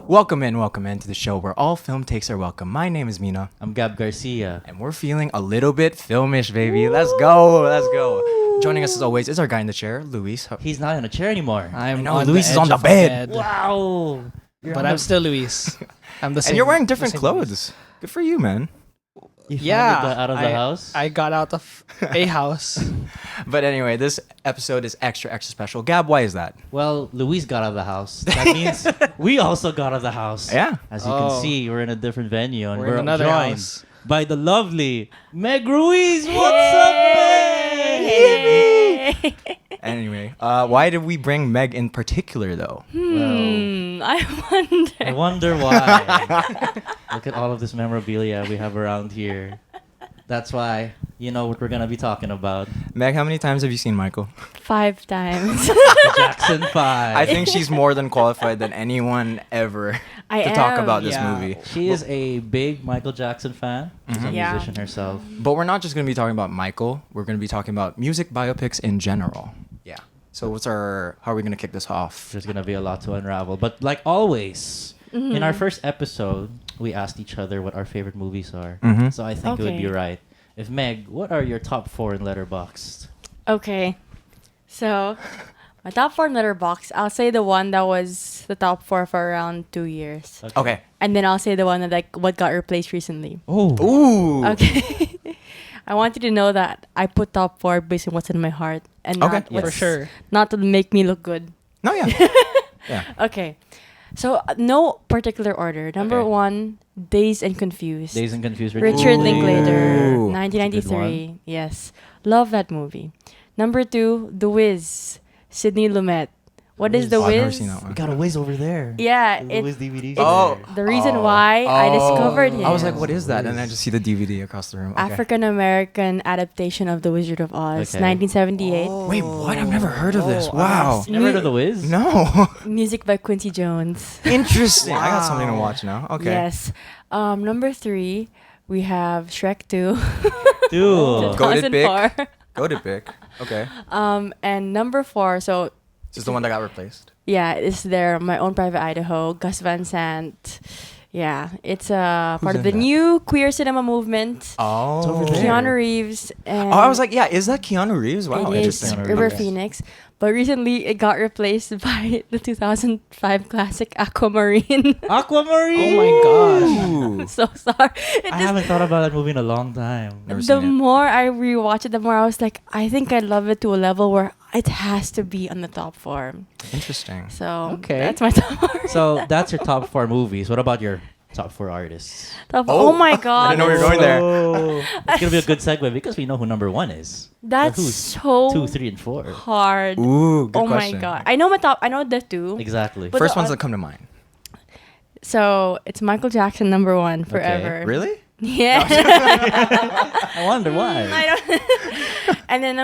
Welcome in to the show where all film takes are welcome. My name is Mina. I'm Gab Garcia. And we're feeling a little bit filmish, baby. Let's go. Joining us as always is our guy in the chair, Luis. He's not in a chair anymore. Luis is on the bed. Wow. But I'm still Luis. I'm the same. And you're wearing different clothes. Good for you, man. You finally got out of the house? I got out of a house. But anyway, this episode is extra special. Gab, why is that? Well, Luis got out of the house. That means we also got out of the house. Yeah. As you can see, we're in a different venue and We're in another joined house. by the lovely Meg Ruiz. What's up, Meg? Hey. Anyway, why did we bring Meg in particular, though? I wonder why. Look at all of this memorabilia we have around here. That's why you know what we're going to be talking about. Meg, how many times have you seen Michael? 5 times. Jackson 5. I think she's more than qualified than anyone ever to talk about this Yeah. movie. She is a big Michael Jackson fan. She's a Yeah. musician herself. But we're not just going to be talking about Michael. We're going to be talking about music biopics in general. Yeah. So how are we going to kick this off? There's going to be a lot to unravel. But like always, in our first episode, we asked each other what our favorite movies are. Mhm. So I think it would be Okay. right. If Meg, what are your top 4 in Letterboxd? Okay. So, my top 4 in Letterboxd, I'll say the one that was the top 4 for around 2 years. Okay. And then I'll say the one that what got replaced recently. Oh. Ooh. Okay. I want you to know that I put top 4 based on what's in my heart and Okay. not Yeah. For what's, sure. not to make me look good. No, yeah. Yeah. Okay. So, no particular order. Number Okay. 1, Dazed and Confused. Dazed and Confused. Richard Linklater, Ooh. 1993. Yes. Love that movie. Number 2, The Wiz, Sidney Lumet. What is The Oh, I've never Wiz? seen that We one. got a whiz over there. Yeah, The Wiz it's DVD. Oh. the reason why I discovered him. I was like, what is that? And I just see the DVD across the room. Okay. African American adaptation of The Wizard of Oz, Okay. 1978. Wait, what? I've never heard of this. Oh, Wow. You never heard of The Wiz? No. Music by Quincy Jones. Interesting. I got something to watch now. Okay. Yes. Number 3, we have Shrek 2, Dude. Go to pick. 2004. Go to pick. Okay. And number 4, so This is the one that got replaced. yeah, it's there. My Own Private Idaho, Gus Van Sant. Yeah, it's part Who's of the in that? new queer cinema movement. Oh. over there. Keanu Reeves. And Oh, I was like, yeah, is that Keanu Reeves? Wow, it is interesting. Keanu River Reeves. Phoenix. But recently, it got replaced by the 2005 classic Aquamarine. Aquamarine. Oh my gosh. Ooh. So sorry. I haven't thought about that movie in a long time. Never The seen it. more I rewatch it, the more I was like, I think I love it to a level where it has to be on the top 4. Interesting. So Okay. that's my top 4. So that's your top 4 movies. What about your top 4 artists? Oh. Oh my god. I didn't know we were going there. Oh. It's gonna be a good segue because we know who number 1 is. That's Who's so 2, 3, and 4. hard. Ooh, good Oh question. my god. I know I know the 2. Exactly. But First the ones oth- that come to mind. So it's Michael Jackson number 1 forever. Really? Yeah. I wonder why. I don't. And then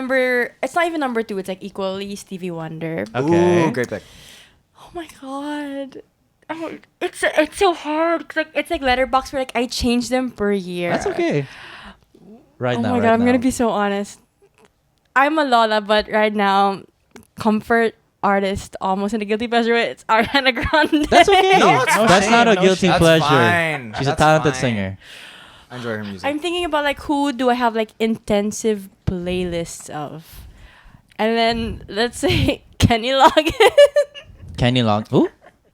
it's not even number 2. It's like equally Stevie Wonder. Okay. Ooh, great pick. Oh my god. Oh, it's so hard. It's like Letterboxd where like I change them per year. That's okay. Right Oh now. my god, I'm gonna be so honest. I'm a Lola, but right now, comfort artist almost in a guilty pleasure. It's Ariana Grande. That's okay. No, it's That's fine. not a No guilty That's pleasure. fine. She's That's a talented fine. singer. I enjoy her music. I'm thinking about like who do I have like intensive playlists of, and then let's say Kenny Loggins. Kenny Long. Who?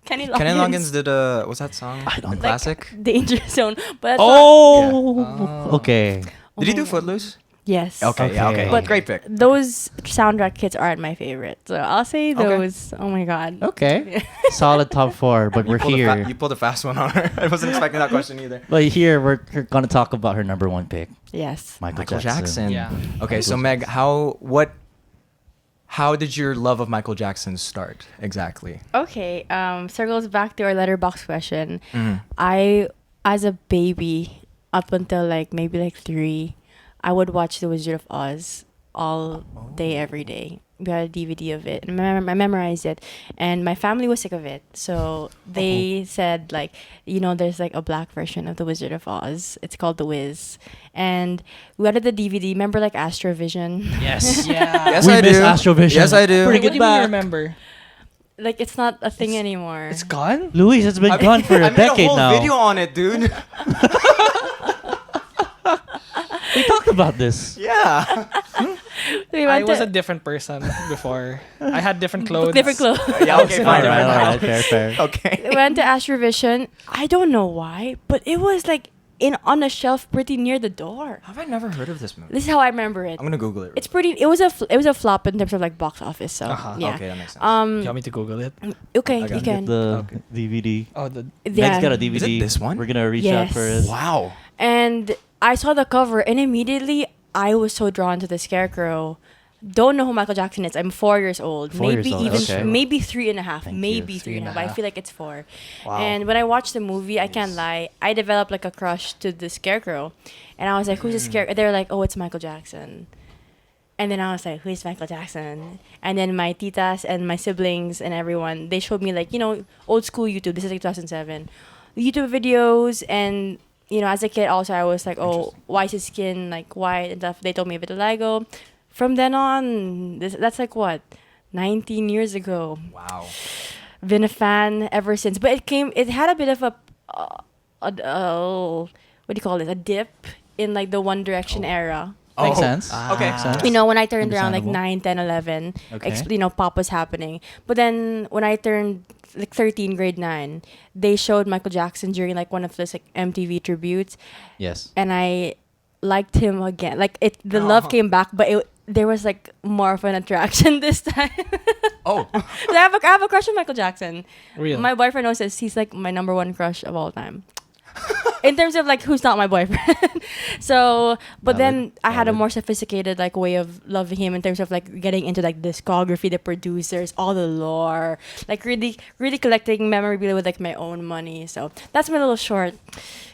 Kenny Loggins. Kenny Loggins did what's that song? I don't The know. classic? Danger Zone, but that's not- Oh. Okay. Did he Oh do my Footloose? yes. Okay, yeah, okay. But- Great pick. Those soundtrack hits aren't my favorite, so I'll say Okay. those. Oh my god. Okay. Solid top 4, but we're here. You pulled a fast one on her. I wasn't expecting that question either. But here we're gonna talk about her number 1 pick, Yes. Michael Jackson. Yeah. Okay, so Meg, how did your love of Michael Jackson start exactly? Okay. Circles back to our letterbox question. Mhm. I, as a baby, up until like maybe like 3, I would watch The Wizard of Oz all day, every day. We had a DVD of it, and I memorized it. And my family was sick of it, so they said like, there's like a black version of The Wizard of Oz. It's called The Wiz, and we had the DVD. Remember like Astrovision? Yes. Yeah. Yes, We I miss do. Astrovision. Yes, I do. Bring What it do you mean you back. remember? like it's not a thing anymore. It's gone. Luis, it's been gone for I a made decade a whole now. video on it, dude. We talked about this. Yeah. We I went was to a different person before. I had different clothes. different clothes. Yeah. Okay. Fine. All right, Fine. fair. Okay. We went to Astrovision. I don't know why, but it was like on a shelf pretty near the door. Have I never heard of this movie? This is how I remember it. I'm gonna Google it. It's pretty. It was a flop in terms of like box office. So Uh-huh. yeah. Okay, that makes sense. Do you want me to Google it? Okay, I got you it. can. The Okay. DVD. Oh, the Yeah. Meg's got a DVD. Is it this one? We're gonna reach out Yes. for it. Wow. And I saw the cover, and immediately I was so drawn to the Scarecrow. Don't know who Michael Jackson is. I'm 4 years old. 4 years Maybe old, even okay. maybe 3.5. Thank Maybe you. 3.5. I feel like it's 4. Wow. And when I watched the movie, I can't lie, I developed like a crush to the Scarecrow. And I was like, who's the Scarecrow? They were like, oh, it's Michael Jackson. And then I was like, who's Michael Jackson? And then my titas and my siblings and everyone, they showed me like, old school YouTube. This is like 2007. YouTube videos. And, as a kid also, I was like, oh, why is his skin like white and stuff? They told me vitiligo. From then on, that's like what? 19 years ago. Wow. Been a fan ever since. But it had a bit of a what do you call it? A dip in like the One Direction era. Makes sense. Okay. Makes sense. When I turned around like Understandable. 9, 10, 11, Okay. pop was happening. But then when I turned like 13, grade 9, they showed Michael Jackson during like one of those like MTV tributes, Yes. and I liked him again. Like the love came back, but there was like more of an attraction this time. Oh. I have a crush on Michael Jackson. real. My boyfriend knows this. He's like my number one crush of all time. In terms of like who's not my boyfriend. So, but then I had a Valid. more sophisticated like way of loving him in terms of like getting into like discography, the producers, all the lore, like really, really collecting memorabilia with like my own money. So that's my little short.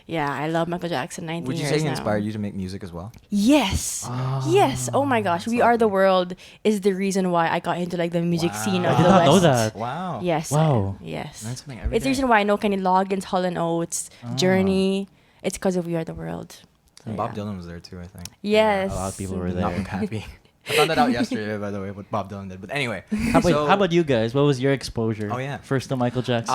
Yeah, I love Michael Jackson. 19 Would you years say he now. inspired you to make music as well? Yes. Yes. Oh my gosh. We Are the World is the reason why I got into like the music scene Wow. of I did the not West. know that. Wow. Yes. Wow. Yes. Learn something every It's the day. reason why I know Kenny Loggins, Hall & Oates, Journey. It's because of We Are the World. So, And Bob yeah. Dylan was there too, I think. Yes. A lot of people were Not there. happy. I found that out yesterday, by the way, what Bob Dylan did. But anyway. How about you guys? What was your exposure? Oh, yeah. First to Michael Jackson.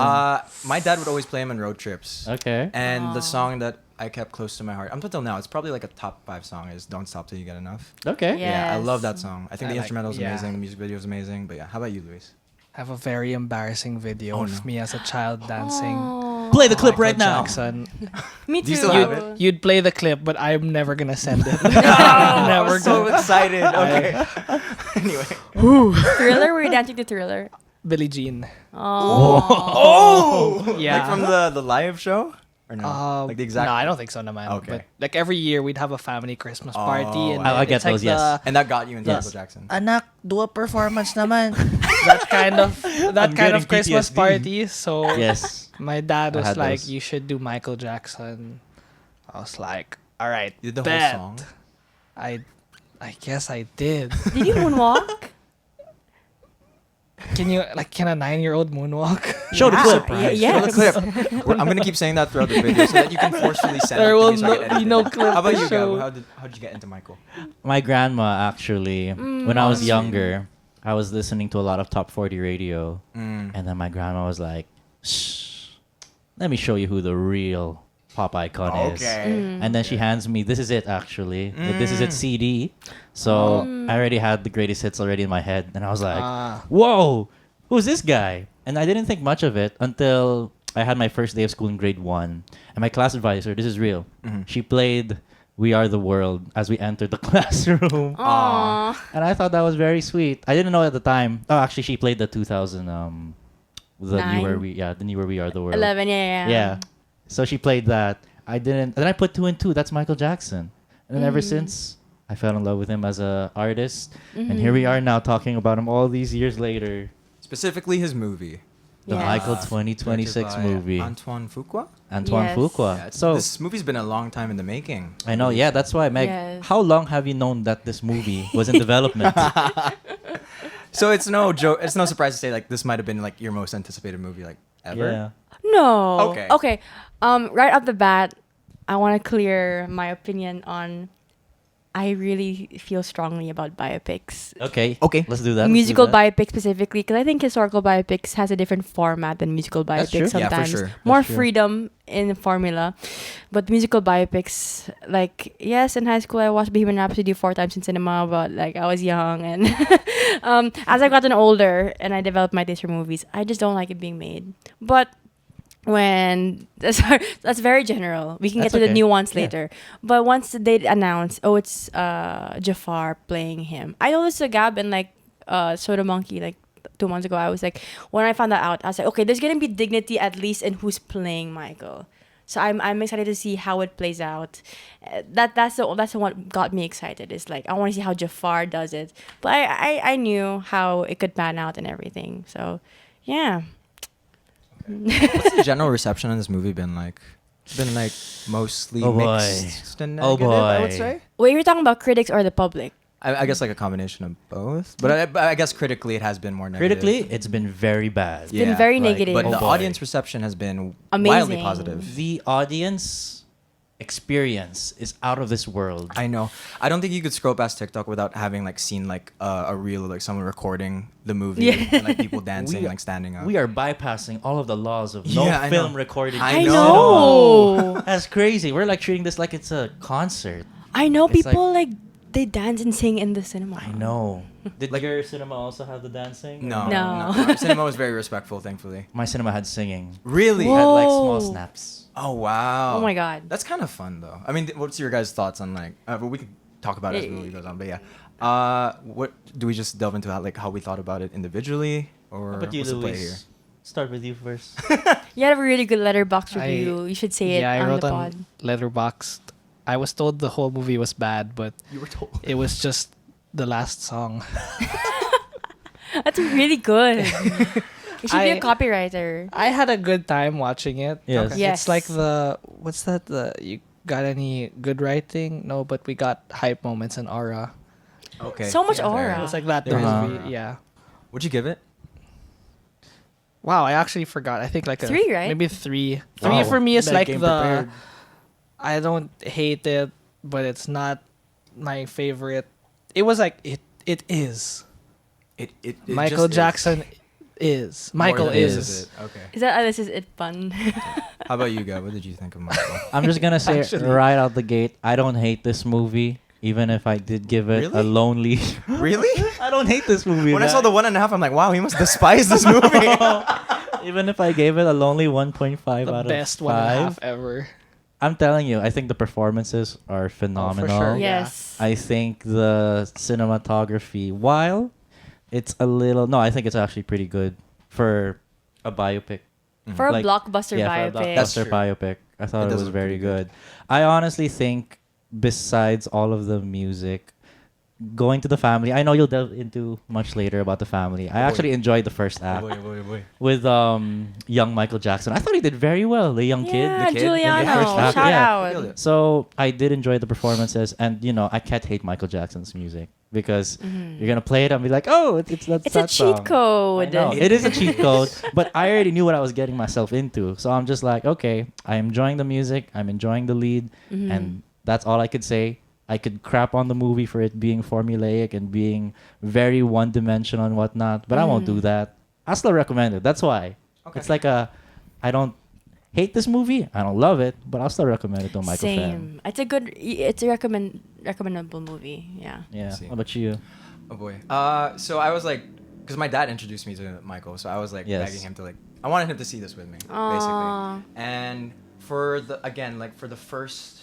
My dad would always play him on road trips. Okay. And the song that I kept close to my heart, up until now, it's probably like a top 5 song, is Don't Stop Till You Get Enough. Okay. Yeah, I Yes. love that song. I think I the like- instrumental is yeah. amazing, the music video is amazing. But yeah, how about you, Luis? I have a very embarrassing video Oh, of no. me as a child dancing. Aw. Play the clip Michael right now. Jackson. Me too. Do you still have it? You'd play the clip, but I'm never gonna send it. I'm never so gonna. excited. Okay. Anyway. Thriller? Were you dancing to Thriller? Billie Jean. Oh. Oh! Yeah. Like from the live show? Or no? Like the exact. No, I don't think so, naman. Okay. But like every year, we'd have a family Christmas party, Oh, and I get it's like those, yes. And that got you into Yes. Michael Jackson. Anak, do a performance naman. that kind of I'm getting Christmas PTSD. party. So Yes. my dad I was had like, those. "You should do Michael Jackson." I was like, "All right, You did the bet." whole song. I guess I did. Did you moonwalk? Can a 9-year-old moonwalk? Show the Yeah. clip. Yeah, Show the yes. clip. I'm gonna keep saying that throughout the video so that you can forcefully send There it to will me so I can edit be it. no clip How about to you, show. Gab? How did you get into Michael? My grandma actually, when I was Honestly. younger, I was listening to a lot of top 40 radio, Mm. and then my grandma was like, "Shh, let me show you who the real pop icon is." Okay. And then she hands me, this is it actually. This is its CD. So Oh. I already had the greatest hits already in my head. And I was like, Ah. whoa, who's this guy? And I didn't think much of it until I had my first day of school in grade 1. And my class advisor, this is real, she played We Are the World as we entered the classroom. Aww. And I thought that was very sweet. I didn't know at the time. Oh, actually, she played the 2000, the newer We Are the World. 11, yeah. Yeah. So she played that. I didn't. And then I put 2 and 2. That's Michael Jackson. And then ever since, I fell in love with him as a artist. And here we are now talking about him all these years later. Specifically his movie. The Yes. Michael 2026 directed by movie. Antoine Fuqua? Antoine Yes. Fuqua. Yeah, So this movie's been a long time in the making. I know. Yeah, that's why, Meg. Yes. How long have you known that this movie was in development? So it's no joke. It's no surprise to say like this might have been like your most anticipated movie like ever. Yeah. No. Okay. Okay. Right off the bat, I want to clear my opinion on I really feel strongly about biopics. Okay. Okay. Let's do that. Musical Let's do that. biopics specifically, because I think historical biopics has a different format than musical That's biopics true. Yeah, for sometimes. sure. More That's true. freedom in the formula. But musical biopics, like, yes, in high school I watched Bohemian Rhapsody 4 times in cinema, but like I was young, and as I gotten older and I developed my taste for movies, I just don't like it being made. But when that's very general. We can That's get to the okay. nuance Yeah. later. But once they announce, oh, it's Jafar playing him. I know this to Gab and like Soda Monkey like 2 months ago. I was like, when I found that out, I was like, okay, there's gonna be dignity at least in who's playing Michael. So I'm excited to see how it plays out. That's the what got me excited. Is like I want to see how Jafar does it. But I knew how it could pan out and everything. So yeah. What's the general reception on this movie been like? It's been like mostly Oh, boy. mixed and Oh, negative, I would boy. say. Wait, you're talking about critics or the public? I guess like a combination of both. But I guess critically it has been more negative. Critically, it's been very bad. It's been very like, negative. But Oh, the boy. audience reception has been Amazing. wildly positive. The audience experience is out of this world. I know. I don't think you could scroll past TikTok without having like seen like a reel of like someone recording the movie Yeah. and like people dancing, We- like standing up. We are bypassing all of the laws of no Yeah, I film know. recording. I I know. know. That's crazy. We're like treating this like it's a concert. I know It's people like they dance and sing in the cinema. I know. Did Like- your cinema also have the dancing? No, No. no. Cinema was very respectful, thankfully. My cinema had singing. Really? It had like small Whoa. snaps. Oh wow. Oh my god. That's kind of fun though. I mean, what's your guys' thoughts on like? But we can talk about it as the movie goes on. But yeah, what do we just delve into how we thought about it individually, or How about you, what's the play here? Luis? Start with you first. You have a really good letterbox I- review. You should say it I on wrote the on pod. Letterboxd. I was told the whole movie was bad, but You were told. it was just the last song. That's really good. You should be a I- copywriter. I had a good time watching it. Yes. Okay. Yes. It's like what's that? You got any good writing? No, but we got hype moments and aura. Okay. So much Yeah, aura. fair. It's like that. There is movie. aura. Yeah. Would you give it? Wow, I actually forgot. I think like 3, right? Maybe 3. Wow. 3 for me is That like came the. prepared. I don't hate it, but it's not my favorite. It was like it is. It Michael just is. Jackson is. Michael More than is. it. Okay. Is that this is it fun? How about you, Gab? What did you think of Michael? I'm just gonna say Actually- right out the gate, I don't hate this movie. Even if I did give it a Really? lonely, Really? I don't hate this movie. When I man. saw the 1.5, I'm like, wow, he must despise this movie. Even if I gave it a lonely 1.5 The out best of 1.5 5, ever. I'm telling you, I think the performances are phenomenal. sure. Yes. I think the cinematography, while it's a little, no, I think it's actually pretty good for a biopic. For a Like, blockbuster yeah, biopic. for a That's blockbuster true. biopic. I thought It it, does was look very pretty good. good. I honestly think, besides all of the music, going to the family, I know you'll delve into much later about the family. I boy. actually enjoyed the first act boy. with young Michael Jackson. I thought he did very well, the young kid. Yeah, the kid, Giuliano. yeah, first half, Shout yeah. out. So I did enjoy the performances, and I can't hate Michael Jackson's music because you're gonna play it and be like, oh, it's It's a that cheat song. code. I know, it is a cheat code, but I already knew what I was getting myself into. So I'm just like, okay, I'm enjoying the music, I'm enjoying the lead, and that's all I could say. I could crap on the movie for it being formulaic and being very one-dimensional and whatnot, but I won't do that. I still recommend it. That's why. Okay. It's like I don't hate this movie. I don't love it, but I'll still recommend it to a Michael fan. Same. It's a recommendable movie. Yeah. Yeah. See. How about you? Oh boy. So I was like, because my dad introduced me to Michael, so I was like Yes. begging him to I wanted him to see this with me, Aw. basically. And for the first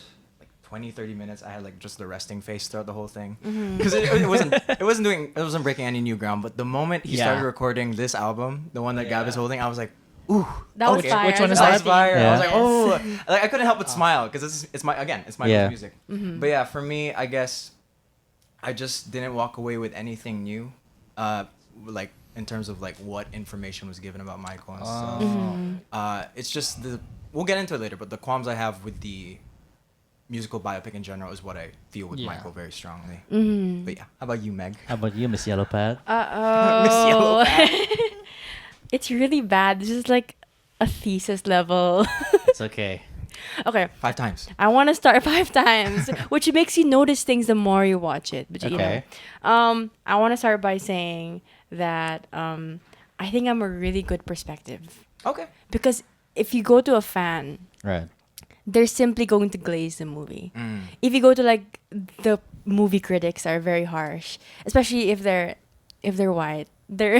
20-30 minutes, I had like just the resting face throughout the whole thing, because it wasn't breaking any new ground. But the moment he Yeah. started recording this album, the one that Gab is holding, I was like, ooh, That was okay. fire. Which one is That that? was fire. I was Yeah. like, oh, like I couldn't help but smile because it's Michael's Yeah. music. But yeah, for me, I guess I just didn't walk away with anything new, like in terms of like what information was given about Michael and stuff. It's just we'll get into it later, but the qualms I have with the musical biopic in general is what I feel with Yeah. Michael very strongly. Mm-hmm. But yeah, how about you, Meg? How about you, Miss Yellow Pad? Miss Yellow Uh-oh. It's really bad. This is like a thesis level. It's okay. Okay. 5 times. I want to start 5 times, which makes you notice things the more you watch it. But you know, I want to start by saying that I think I'm a really good perspective Okay. because if you go to a fan, Right. they're simply going to glaze the movie. Mm. If you go to like the movie critics are very harsh, especially if they're white. They're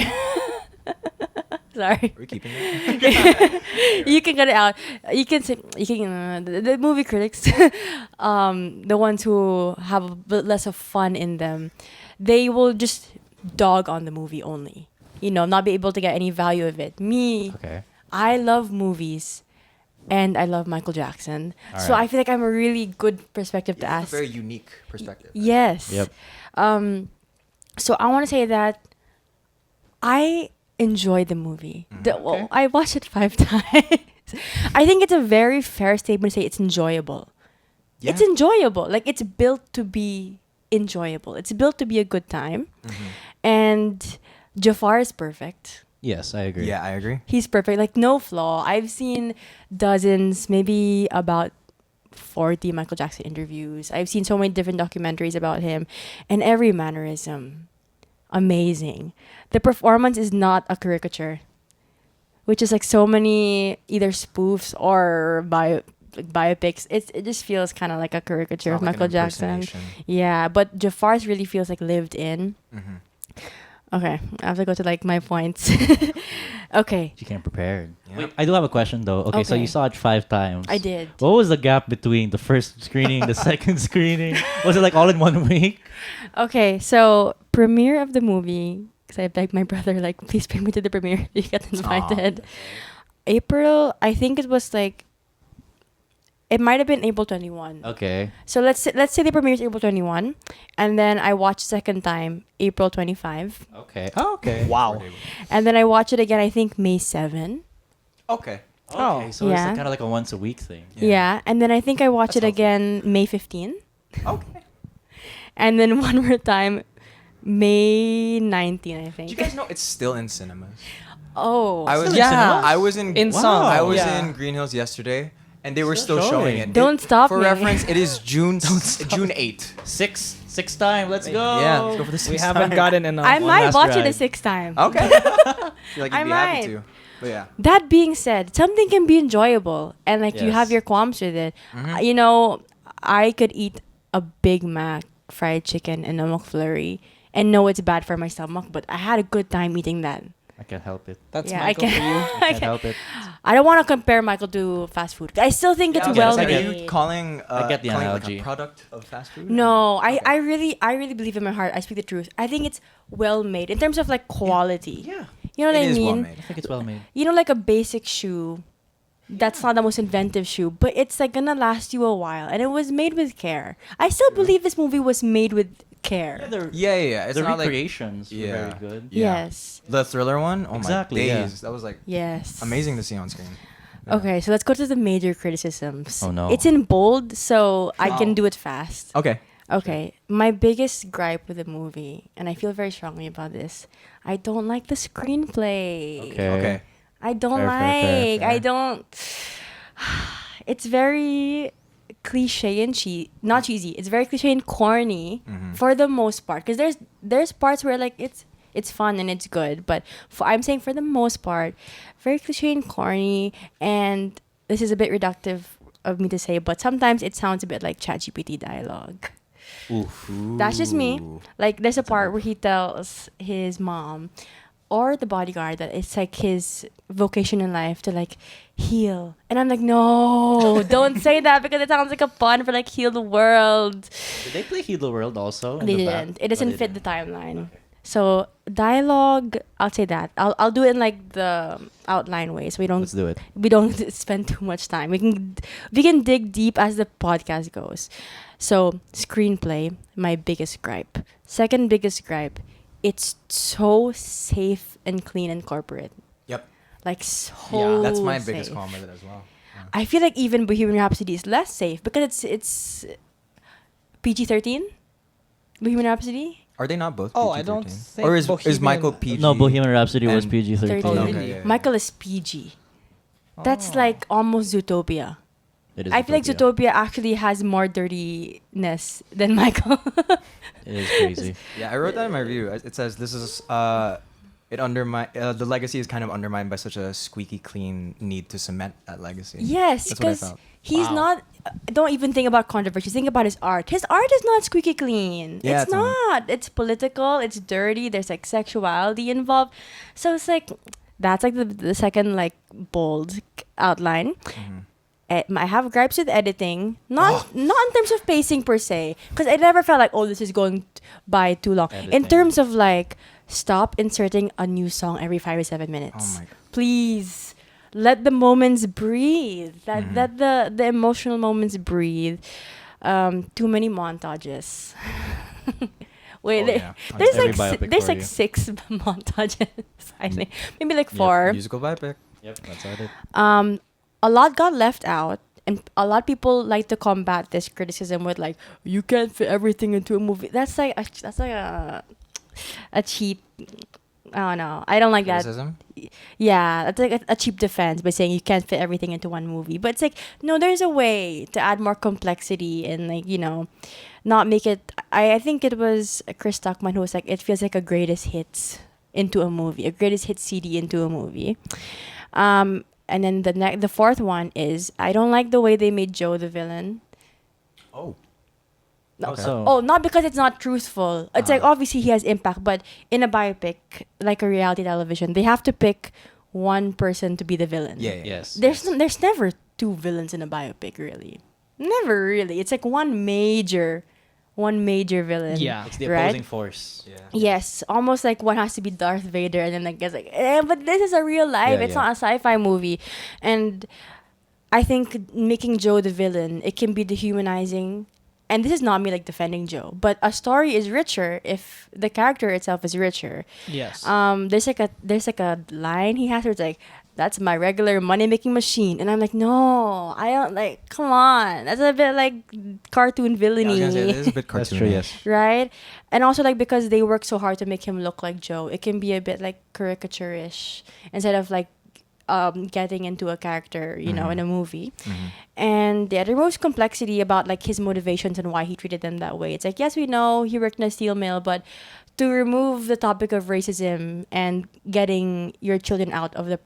sorry. Are we keeping it? You can cut it out. You can say the movie critics, the ones who have a bit less of fun in them, they will just dog on the movie only. You know, not be able to get any value of it. Me, Okay. I love movies, and I love Michael Jackson. All So right. I feel like I'm a really good perspective to You have a ask. very unique perspective. Yes. Yep. So I want to say that I enjoyed the movie. Okay. I watched it 5 times. I think it's a very fair statement to say it's enjoyable. Yeah. It's enjoyable. Like it's built to be enjoyable. It's built to be a good time. And Jafar is perfect. Yes, I agree. Yeah, I agree. He's perfect. Like no flaw. I've seen dozens, maybe about 40 Michael Jackson interviews. I've seen so many different documentaries about him, and every mannerism, amazing. The performance is not a caricature, which is like so many either spoofs or biopics. It just feels kind of like a caricature of Not like an Michael Jackson. impersonation. Yeah, but Jafar's really feels like lived in. Okay, I have to go to like my points. Okay, You came prepared. Yeah. Wait, I do have a question though. Okay, so Okay. you saw it 5 times. I did. What was the gap between the first screening, the second screening? Was it like all in one week? Okay, so premiere of the movie, because I begged my brother, like, please bring me to the premiere. You get invited. April, I think it was like, it might have been April 21. Okay. So let's say the premiere is April 21, and then I watched second time April 25, Okay. Oh, okay. Wow. and then I watched it again. I think May 7. Okay. Oh. Okay, so it's Yeah. kind of like a once a week thing. Yeah, and then I think I watched That's it again May 15, Okay. and then one more time May 19. I Do think. you guys know it's still in cinemas? Oh, I was Yeah. I was in In some, I was yeah. in Green Hills yesterday, and they were Still still showing showing. it. Don't stop For me. reference, it is June 8th. Six time. Let's go. Yeah, let's go for the We 6th haven't time. gotten enough. I One might last watch it a ride. 6th time. Okay. Feel like I you'd be happy might. to. But yeah. That being said, something can be enjoyable, and like you Yes. have your qualms with it. You know, I could eat a Big Mac, fried chicken, and a McFlurry, and know it's bad for my stomach, but I had a good time eating that. I can't help it. That's Yeah, Michael I for can. you. I can't help it. I don't want to compare Michael to fast food. I still think it's Yeah, well I Are get it. made. you calling? I get the calling it like analogy. a product of fast food? No, Okay. I really believe in my heart. I speak the truth. I think it's well made in terms of like quality. Yeah. You know what It I is mean? well made. I think it's well made. You know, like a basic shoe. That's not the most inventive shoe, but it's like gonna last you a while, and it was made with care. I still believe this movie was made with care. Yeah. It's the not like recreations were Yeah. very good. Yeah. Yes. the Thriller one. Oh Exactly, my yeah. days, that was like Yes. amazing to see on screen. Yeah. Okay, so let's go to the major criticisms. Oh, no. It's in bold, so I can Wow. do it fast. Okay. Okay, my biggest gripe with the movie, and I feel very strongly about this, I don't like the screenplay. Okay. I don't Fair, like. fair, fair. I don't. It's very cliche and not cheesy. It's very cliche and corny for the most part. Because there's parts where like it's fun and it's good, but I'm saying for the most part, very cliche and corny. And this is a bit reductive of me to say, but sometimes it sounds a bit like ChatGPT dialogue. Oof. That's just me. Like, there's a part where he tells his mom or the bodyguard that it's like his vocation in life to like heal. And I'm like, no, don't say that because it sounds like a pun for like heal the world. Did they play Heal the World also? in They the back? didn't. It doesn't Oh, they fit the didn't. timeline. So dialogue, I'll say that. I'll do it in like the outline way, so Let's do it. we don't spend too much time. We can dig deep as the podcast goes. So screenplay, my biggest gripe. Second biggest gripe, it's so safe and clean and corporate. Yep. Like so. Yeah, that's my biggest safe. qualm with it as well. Yeah. I feel like even Bohemian Rhapsody is less safe because it's PG-13. Bohemian Rhapsody. Are they not both? Oh, I PG-13? don't think Or is Bohemian- Michael PG? No, Bohemian Rhapsody was and- PG-13. 13. Oh, Okay, really? yeah. Michael is PG. That's Oh. like almost Zootopia. It is I feel like Zootopia. Zootopia actually has more dirtiness than Michael. It is crazy. Yeah, I wrote that in my review. It says this is it the legacy is kind of undermined by such a squeaky clean need to cement that legacy. Yes, That's what I because felt. he's Wow. not. Don't even think about controversy. Think about his art. His art is not squeaky clean. Yeah, it's it's not. It's political. It's dirty. There's like sexuality involved. So it's like that's like the second like bold outline. I have gripes with editing, not in terms of pacing per se, because I never felt like this is going by too long. In Editing. terms of like stop inserting a new song every 5 to 7 minutes. Oh my god. Please let the moments breathe. Let the emotional moments breathe. Too many montages. Wait, Oh, yeah. there's Every like biopic there's for like you. 6 montages. I think maybe like Yep. 4. Musical biopic. Yep, that's how it is. A lot got left out, and a lot of people like to combat this criticism with like, you can't fit everything into a movie. That's like a cheap. I don't know. I don't like that. Criticism? Yeah, that's like a cheap defense by saying you can't fit everything into one movie. But it's like, no, there's a way to add more complexity and like, not make it. I think it was Chris Tuckman who was like, it feels like a greatest hits into a movie, a greatest hits CD into a movie. And then the fourth one is I don't like the way they made Joe the villain. Oh. No, Okay. So- not because it's not truthful. It's like obviously he has impact, but in a biopic, like a reality television, they have to pick one person to be the villain. Yeah. Yes. There's never 2 villains in a biopic, really. Never really. It's like one major villain. Yeah. It's the right? opposing force. Yeah. Yes, almost like one has to be Darth Vader, and then like it's like, but this is a real life. Yeah, It's yeah. not a sci-fi movie, and I think making Joe the villain, it can be dehumanizing. And this is not me like defending Joe, but a story is richer if the character itself is richer. Yes. There's like a line he has where it's like, that's my regular money making machine, and I'm like, no, I don't like. Come on, that's a bit like cartoon I villainy. was gonna say, this is a bit That's cartoony. true, yes. Right? And also like because they work so hard to make him look like Joe, it can be a bit like caricature-ish instead of like getting into a character, in a movie. And it removes complexity about like his motivations and why he treated them that way. It's like, yes, we know he worked in a steel mill, but to remove the topic of racism and getting your children out of the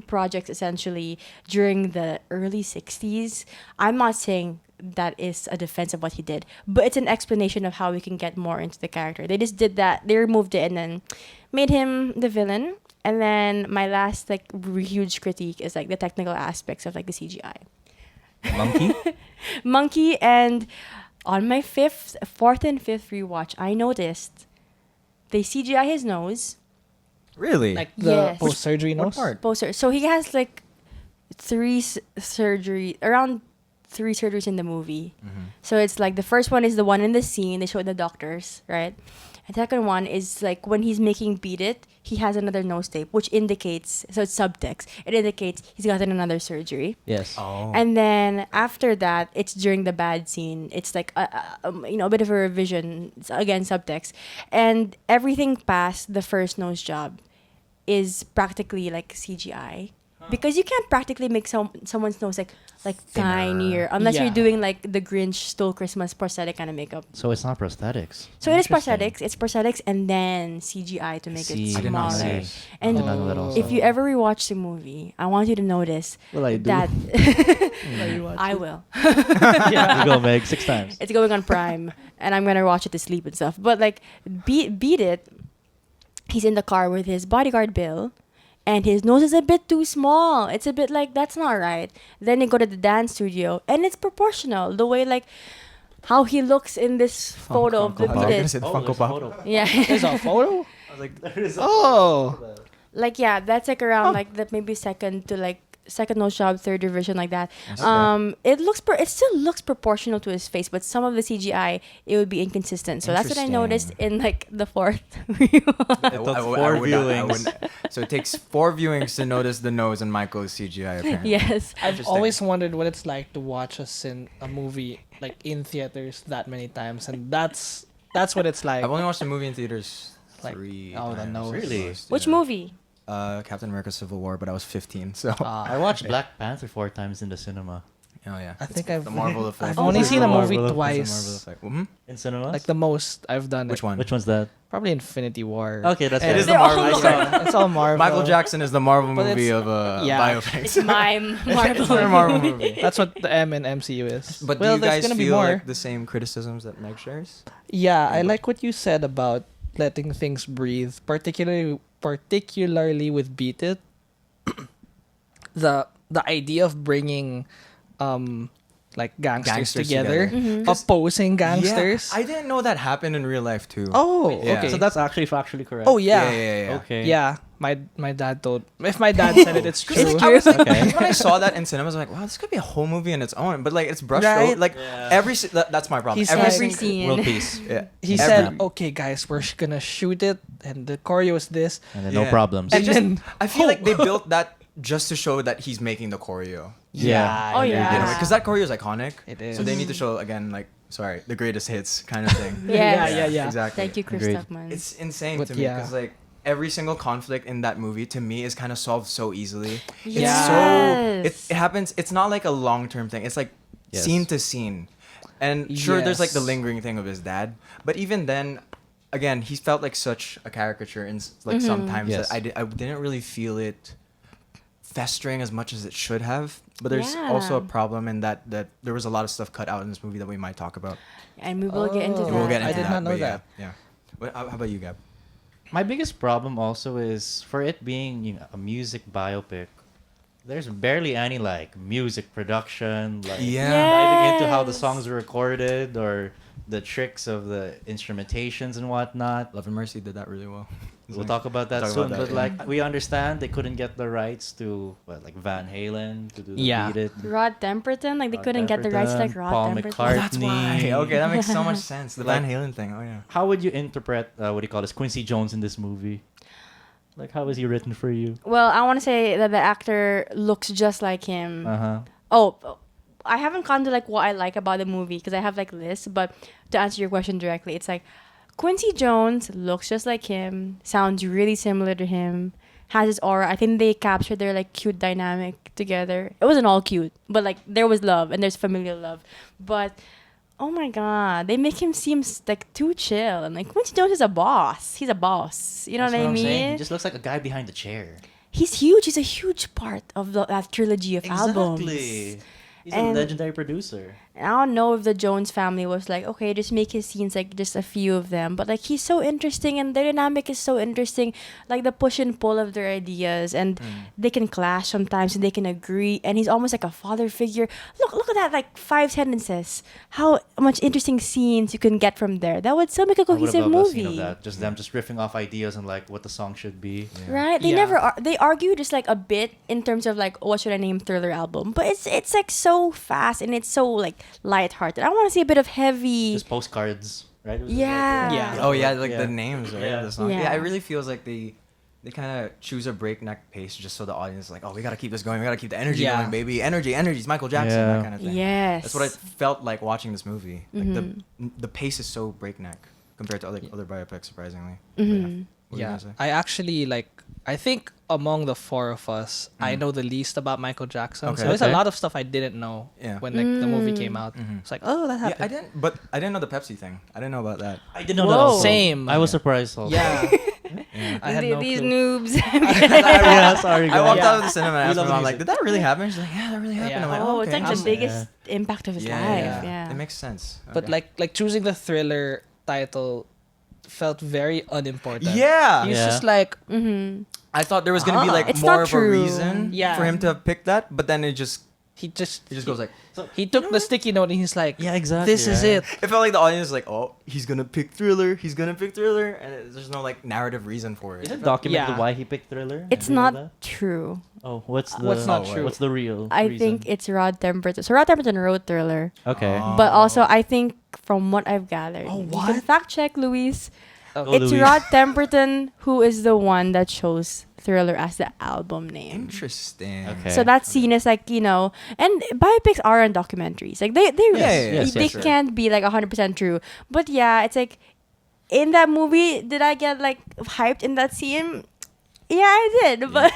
projects essentially during the early 60s, I'm not saying that is a defense of what he did, but it's an explanation of how we can get more into the character. They just did that. They removed it and then made him the villain. And then my last huge critique is like the technical aspects of like the CGI. Monkey. And on my fourth and fifth rewatch, I noticed they CGI his nose. Really? Like the Yes. post-surgery What nose. part? Poster. So he has like around 3 surgeries in the movie. So it's like the first one is the one in the scene they showed the doctors, right? And the second one is like when he's making Beat It, he has another nose tape, which indicates, so it's subtext. It indicates he's gotten another surgery. Yes. Oh. And then after that, it's during the bad scene. It's like a bit of a revision. It's, again, subtext, and everything past the first nose job is practically like CGI. Because you can't practically make someone's nose like Thinner. tinier unless Yeah. you're doing like the Grinch Stole Christmas prosthetic kind of makeup. So it's not prosthetics. So it is Interesting. prosthetics. It's prosthetics and then CGI to make See, it I did not smaller. see. And I did not know that also. if you ever rewatch the movie, I want you to notice Well, I do. that I will. You go, Meg, 6 times. It's going on Prime, and I'm gonna watch it to sleep and stuff. But like, beat it. He's in the car with his bodyguard Bill, and his nose is a bit too small. It's a bit like that's not right. Then they go to the dance studio, and it's proportional. The way like how he looks in this photo of the Funko Pop. Beat I was gonna It. say the Funko Pop. Yeah. There's a photo? I was like, there is a Oh. Like yeah, that's like around like the maybe second nose job, third revision like that. Okay. It still looks proportional to his face, but some of the CGI it would be inconsistent. So that's what I noticed in like the fourth. It took 4 viewings. So it takes 4 viewings to notice the nose in Michael's CGI. Apparently. Yes. I've Interesting. always wondered what it's like to watch a movie like in theaters that many times, and that's what it's like. I've only watched the movie in theaters Like, 3 oh, the times. nose. Really? Most, Which yeah. movie? Captain America: Civil War, but I was 15, so I watched Black Panther 4 times in the cinema. Oh yeah. I think the Marvel effect. I've only seen a movie Marvel- twice. In cinemas? Like the most I've done. Which one? Which one's that? Probably Infinity War. Okay, that's And It is the They're Marvel. all effect. It's all Marvel. Michael Jackson is the Marvel But movie it's- of yeah. It's biopics. mime Marvel. It's a Marvel movie. That's what the M in MCU is. But well, do you there's guys gonna be feel more. like the same criticisms that Meg shares? Yeah, I like what you said about letting things breathe, particularly with Beat It. The idea of bringing like gangsters together, opposing gangsters. Yeah, I didn't know that happened in real life too. Oh, Yeah. okay. So that's actually factually correct. Oh yeah. Yeah. Okay. Yeah, my dad told. If my dad said it, it's true. I was like, Okay. when I saw that in cinemas, I was like, wow, this could be a whole movie on its own. But like, it's brushed Right? out. Like that's my problem. He's Every like- Every single, scene. World peace. yeah. He Every- said, "Okay, guys, we're gonna shoot it, and the choreo is this." And then no Yeah. problems. And then I feel like they built that just to show that he's making the choreo. Yeah. Oh, yeah. Because that choreo is iconic. It is. So they need to show again, like, sorry, the greatest hits kind of thing. Yes. Yeah. Exactly. Thank you, Chris Agreed. Tuckman. It's insane But to me yeah. because like every single conflict in that movie to me is kind of solved so easily. It's Yes. so it happens. It's not like a long term thing. It's like Yes. scene to scene, and sure, there's like the Yes. lingering thing of his dad, but even then, again, he felt like such a caricature in like sometimes Yes. that I didn't really feel it festering as much as it should have. But there's also a Yeah. problem in that there was a lot of stuff cut out in this movie that we might talk about. And we will get into Oh. that. We'll get I into did that. not know but that. Yeah. How about you, Gab? My biggest problem also is for it being a music biopic. There's barely any like music production, like diving into how the Yes. songs were recorded or the tricks of the instrumentations and whatnot. Love and Mercy did that really well. We'll talk about that Talk soon. about that, But yeah. like we understand they couldn't get the rights to like Van Halen to do the Yeah. Beat It. Rod Temperton, like they Rod couldn't get the rights to like Temperton, Rod Paul Temperton. McCartney. That's why. Okay, that makes so much sense. The Like- Van Halen thing. Oh yeah. How would you interpret what do you call this Quincy Jones in this movie? Like how is he written for you? Well, I want to say that the actor looks just like him. Uh-huh. Oh, I haven't gone to like what I like about the movie because I have like lists. But to answer your question directly, it's like Quincy Jones looks just like him, sounds really similar to him, has his aura. I think they captured their like cute dynamic together. It wasn't all cute, but like there was love and there's familial love. But oh my god, they make him seem like too chill and like Quincy Jones is a boss. He's a boss. You know That's what I I'm saying. mean? He just looks like a guy behind the chair. He's huge. He's a huge part of that trilogy of albums. He's a And- legendary producer. And I don't know if the Jones family was like, okay, just make his scenes like just a few of them. But like he's so interesting and their dynamic is so interesting. Like the push and pull of their ideas and they can clash sometimes and they can agree. And he's almost like a father figure. Look at that like 5 sentences. How much interesting scenes you can get from there. That would still make a I would have cohesive loved a scene of movie. that. Just them just riffing off ideas and like what the song should be. Right? They Yeah. never they argue just like a bit in terms of like what should I name Thriller album. But it's like so fast and it's so like lighthearted. I want to see a bit of heavy. Just postcards, right? It was Yeah. Yeah. Oh yeah, like the names, right? Yeah. Of the song. Yeah. Yeah, it really feels like they kind of choose a breakneck pace just so the audience is like, oh, we gotta keep this going. We gotta keep the energy Yeah. going, baby. Energy. It's Michael Jackson, Yeah. that kind of thing. Yes. That's what I felt like watching this movie. Like the pace is so breakneck compared to other biopics, surprisingly. But Mhm. What were you Yeah, gonna say? I actually I think among the four of us, I Mhm. know the least about Michael Jackson. Okay. So there's a Okay. lot of stuff I didn't know Yeah. when like the movie Mm. came out. Mhm. It's like, oh, that Yeah, happened. I didn't know the Pepsi thing. I didn't know about that. I didn't know that Whoa. also. Same. I was surprised also. Yeah, Yeah. I had no These clue. noobs. Yeah, sorry, I walked Yeah. out of the cinema and We asked my love the mom, like, music. did that really happen? She's like, yeah, that really happened. Yeah. I'm like, Oh, it's okay. like the I'm- biggest impact of his Yeah, life. yeah. Yeah. It makes sense. But Okay. like choosing the Thriller title felt very unimportant. yeah. He's Yeah. just like, Mm-hmm. I thought there was gonna be like It's more not of a true. reason Yeah. for him to have picked that, but then it just goes like. he took the sticky note and he's like, Yeah, exactly. this is right? it. It felt like the audience was like, oh, he's gonna pick Thriller, and there's no like narrative reason for it. Is it documented Yeah. why he picked Thriller? It's Do you know not that? true. Oh, what's the What's not Oh, true? What's the real? I reason? think it's Rod Temperton. So Rod Temperton wrote Thriller. Okay. Oh. But also, I think from what I've gathered, Oh, you can what? fact check, Luis. Go, It's Luis. Rod Temperton who is the one that chose Thriller as the album name. Interesting. Okay. So that scene is like, and biopics are on documentaries. Like they Yes, they sure. can't be like 100% true. But yeah, it's like in that movie, did I get like hyped in that scene? Yeah, I did, but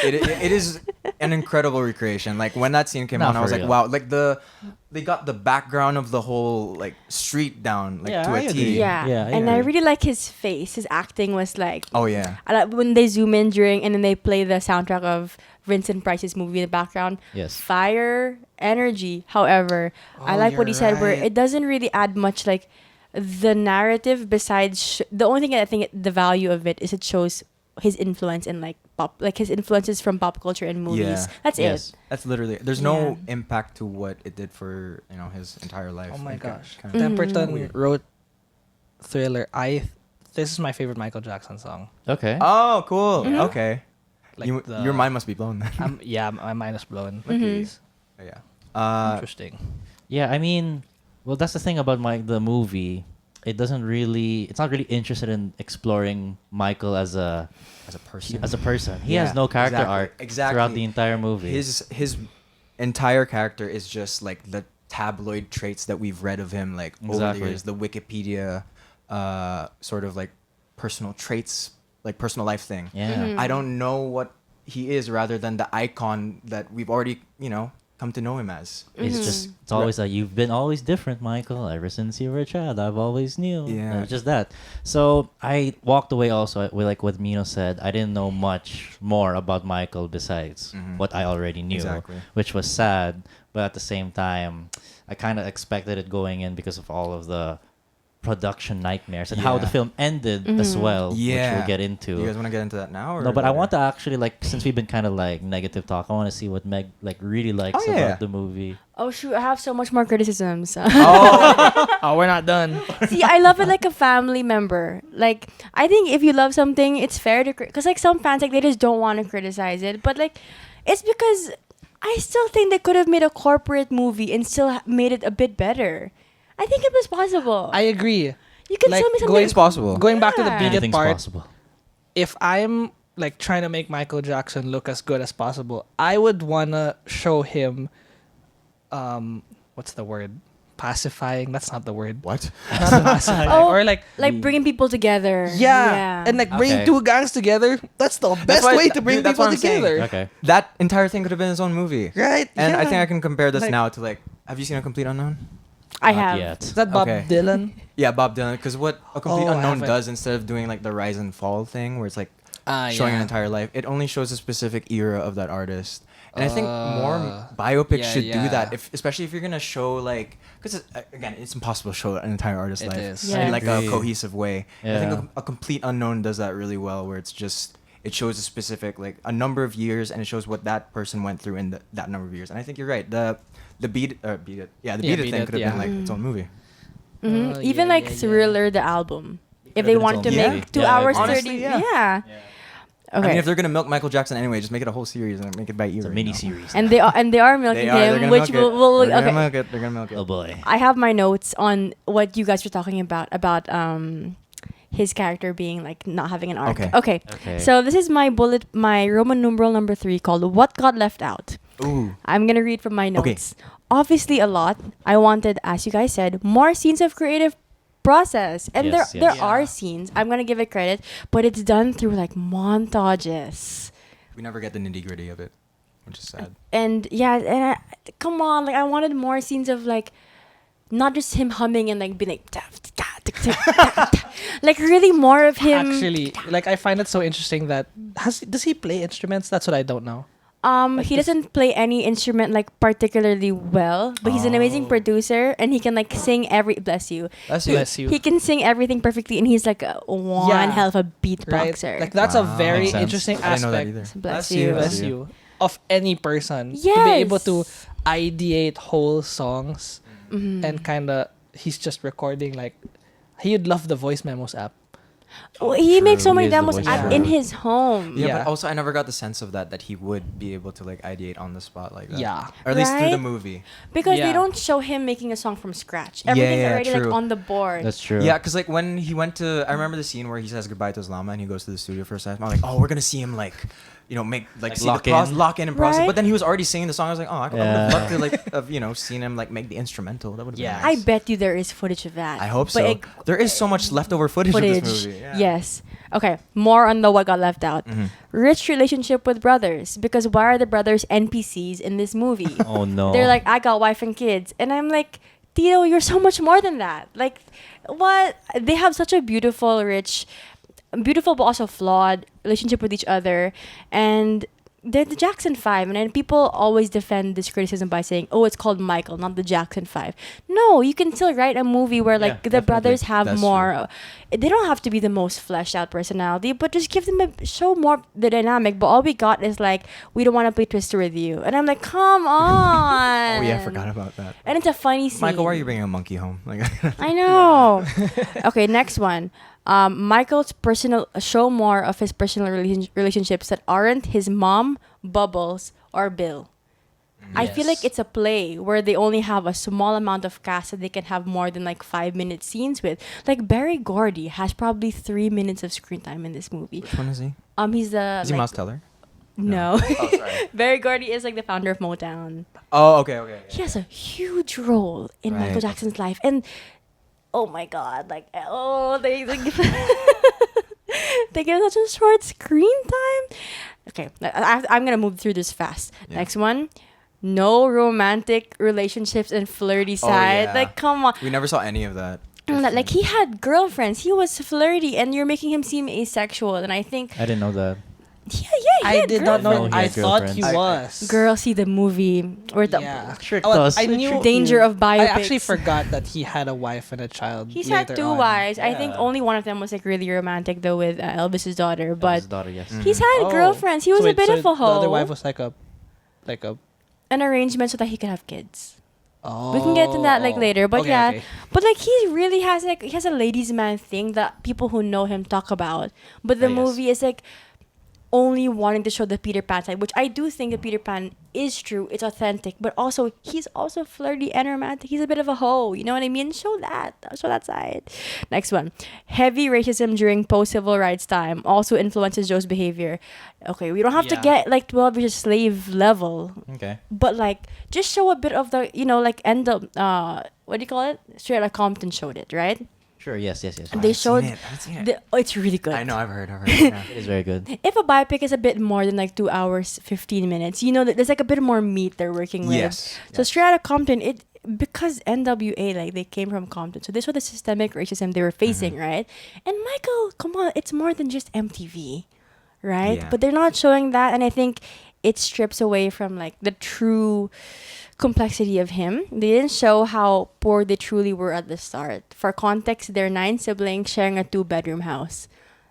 It is an incredible recreation. Like when that scene came Not on, I for was like, real. wow, like they got the background of the whole like street down like Yeah, to I a T. agree. yeah. Yeah, I And I agree. really like his face. His acting was like, Oh yeah. I like when they zoom in during and then they play the soundtrack of Vincent Price's movie in the background. Yes. Fire, energy. However, I Oh, like what he you're said, where right. it doesn't really add much like the narrative. Besides, the only thing I think the value of it is it shows his influence in like pop, like his influences from pop culture and movies. Yeah. That's Yes. it. That's literally. There's no Yeah. impact to what it did for his entire life. Oh my Like, gosh. kinda- Temperton Weird. wrote Thriller. This is my favorite Michael Jackson song. Okay. Oh, cool. Mhm. Okay. Like Your mind must be blown then. Yeah, my mind is blown. Mhm. Yeah. Interesting. Yeah, I mean, well, that's the thing about the movie. It's not really interested in exploring Michael as a person. He has Yeah, no character exactly, arc exactly. throughout the entire movie. His entire character is just like the tabloid traits that we've read of him like over the Exactly. years, the Wikipedia sort of like personal traits, like personal life thing. yeah. Mhm. I don't know what he is rather than the icon that we've already, come to know him as. It's Mhm. just it's always like you've been always different, Michael. Ever since you were a child, I've always knew. Yeah. It's just that. So I walked away also with like what Mino said. I didn't know much more about Michael besides Mhm. what I already knew, Exactly. which was sad. But at the same time, I kind of expected it going in because of all of the production nightmares and how the Yeah. film ended as Mhm. well, which Yeah. we'll get into. You guys want to get into that now? Or No, but I later? want to actually like since we've been kind of like negative talk, I want to see what Meg like really likes Oh, yeah. about the movie. Oh shoot, I have so much more criticisms. Oh, Oh, we're not done. See, I love it like a family member. Like, I think if you love something, it's fair to because like some fans like they just don't want to criticize it, but like it's because I still think they could have made a corporate movie and still made it a bit better. I think it was possible. I agree. You can like, still make something. it's possible. Going back to the Yeah. bigot Anything's part, possible. if I'm like trying to make Michael Jackson look as good as possible, I would wanna show him, what's the word? Pacifying. That's not the word. What? Not pacifying. Oh, Or like, like bringing people together. yeah, and like bringing Okay. two gangs together. That's the best why- way to bring dude, that's people what I'm saying. together, Okay. That entire thing could have been his own movie. right? And I Yeah. think I can compare this Like- now to like, have you seen A Complete Unknown? I Not have. yet. Is that Bob Okay. Dylan? Yeah, Bob Dylan. Because what A Complete Oh, I Unknown haven't. does instead of doing like the rise and fall thing, where it's like showing yeah. an entire life, it only shows a specific era of that artist. And I think more Uh, biopics yeah, should do yeah. that, especially if you're gonna show like, because again, it's impossible to show an entire artist's It life is. Yeah. in like a Agree. cohesive way. I think Yeah. a Complete Unknown does that really well, where it shows a specific like a number of years, and it shows what that person went through in that number of years. And I think you're right. The Beat It, the Beat It Beat thing It, could have yeah. been like its own movie. Mhm. Oh, Even yeah, like yeah, yeah. Thriller, the album. If could've they been wanted its to own make movie. 2 Yeah, hours, Honestly, 30. yeah. Yeah. I Okay. mean, if they're gonna milk Michael Jackson anyway, just make it a whole series and make it by year. It's a you mini know? series. and they are milking They're him, gonna which milk it. will They're gonna okay. milk it. They're gonna milk it. Oh boy. I have my notes on what you guys were talking about his character being like not having an arc. Okay. Okay. Okay. So this is my Roman numeral number 3 called "What Got Left Out." Ooh. I'm gonna read from my Okay. notes. Obviously, a lot. I wanted, as you guys said, more scenes of creative process, and Yes, there yes. are scenes. I'm gonna give it credit, but it's done through like montages. We never get the nitty gritty of it, which is sad. And yeah, and come on, like I wanted more scenes of like, not just him humming and like being like, like really more of him. Actually, like I find it so interesting that does he play instruments? That's what I don't know. like He this- doesn't play any instrument like particularly well, but he's an amazing Oh. producer and he can like sing bless you. Bless you. He can sing everything perfectly, and he's like one Yeah. hell of a Right? beatboxer. Like that's a Wow. very Makes sense. interesting I didn't know that aspect. either. Bless you. Bless you. Of any person to Yes. be able to ideate whole songs Mhm. and kind of he's just recording like he'd love the voice memos app. Oh, he makes so He many is the demos voice actor. in his home. Yeah, Yeah. but also I never got the sense of that he would be able to like ideate on the spot like that. Yeah. Or at least through the Right? movie. Because they Yeah. don't show him making a song from scratch. Yeah, Everything's yeah, already like true. on the board. That's true. Yeah, because like when he went to, I remember the scene where he says goodbye to his llama and he goes to the studio for a second. I'm like, oh, we're gonna see him like, make Like see lock the in. lock in and process. Right? But then he was already singing the song. I was like, oh, I would Yeah. have loved to like have seen him like make the instrumental. That would have Yeah. been I nice. bet you there is footage of that. I hope But so. There is so much leftover footage of Footage. this movie. Yeah. Yes. Okay, more on the what got left out. Rich relationship with brothers, because why are the brothers NPCs in this movie? Oh no. They're like, I got wife and kids, and I'm like, Tito, you're so much more than that. Like, what? They have such a beautiful, rich, beautiful but also flawed relationship with each other, and they're the Jackson Five, and then people always defend this criticism by saying, "Oh, it's called Michael, not the Jackson Five." No, you can still write a movie where like the definitely. brothers have That's more. They don't have to be the most fleshed out personality, but just give them show more the dynamic. But all we got is like, we don't want to play Twister with you, and I'm like, come on. Oh yeah, I forgot about that. And it's a funny scene. Michael, why are you bringing a monkey home? Like, I know. Okay, next one. Michael's personal show more of his personal relationships that aren't his mom, Bubbles, or Bill. I feel like it's a play where they only have a small amount of cast that they can have more than like 5-minute scenes with. Like Barry Gordy has probably 3 minutes of screen time in this movie. which one is he? He's the Is he Miles Teller? no. Oh, sorry. Barry Gordy is like the founder of Motown. Oh, okay. He has a huge role in Right. Michael Jackson's life, and oh my god, like they they get such a short screen time. Okay, I'm gonna move through this fast. Yeah. Next one, no romantic relationships and flirty side. yeah. Like, come on. We never saw any of that. Like he had girlfriends, he was flirty, and you're making him seem asexual. And I think, I didn't know that. he I had did not know. girlfriends. I He had thought he girlfriends. was. Girl, see the movie or the Yeah. Tricked Well, us. I knew danger of biopics. I actually forgot that he had a wife and a child. He's had later 2 on. wives. I think Yeah. only one of them was like really romantic though with Elvis's daughter, but His daughter, yes. he's had Oh. girlfriends. He was So a bit of a The other hoe. wife was like a. An arrangement so that he could have kids. Oh. We can get to that like later, but Okay, yeah. okay. But like he really has like he has a ladies' man thing that people who know him talk about. But the Yes. movie is like only wanting to show the Peter Pan side, which I do think the Peter Pan is true. It's authentic, but also he's also flirty and romantic. He's a bit of a hoe. You know what I mean? Show that side. Next one, heavy racism during post-civil rights time also influences Joe's behavior. Okay, we don't have to Yeah. get like 12 versus slave level, Okay. but like just show a bit of the like end of what do you call it? Straight Outta Compton showed it, right? Sure. Yes. They showed I haven't seen it. it's really good. I know. I've heard. Yeah. It is very good. If a biopic is a bit more than like 2 hours 15 minutes, there's like a bit more meat they're working with. Yes. So Straight Outta Compton, because NWA, like they came from Compton, so this was the systemic racism they were facing, right? And Michael, come on, it's more than just MTV, right? Yeah. But they're not showing that, and I think it strips away from like the true complexity of him. They didn't show how poor they truly were at the start. For context, they're 9 siblings sharing a 2-bedroom house.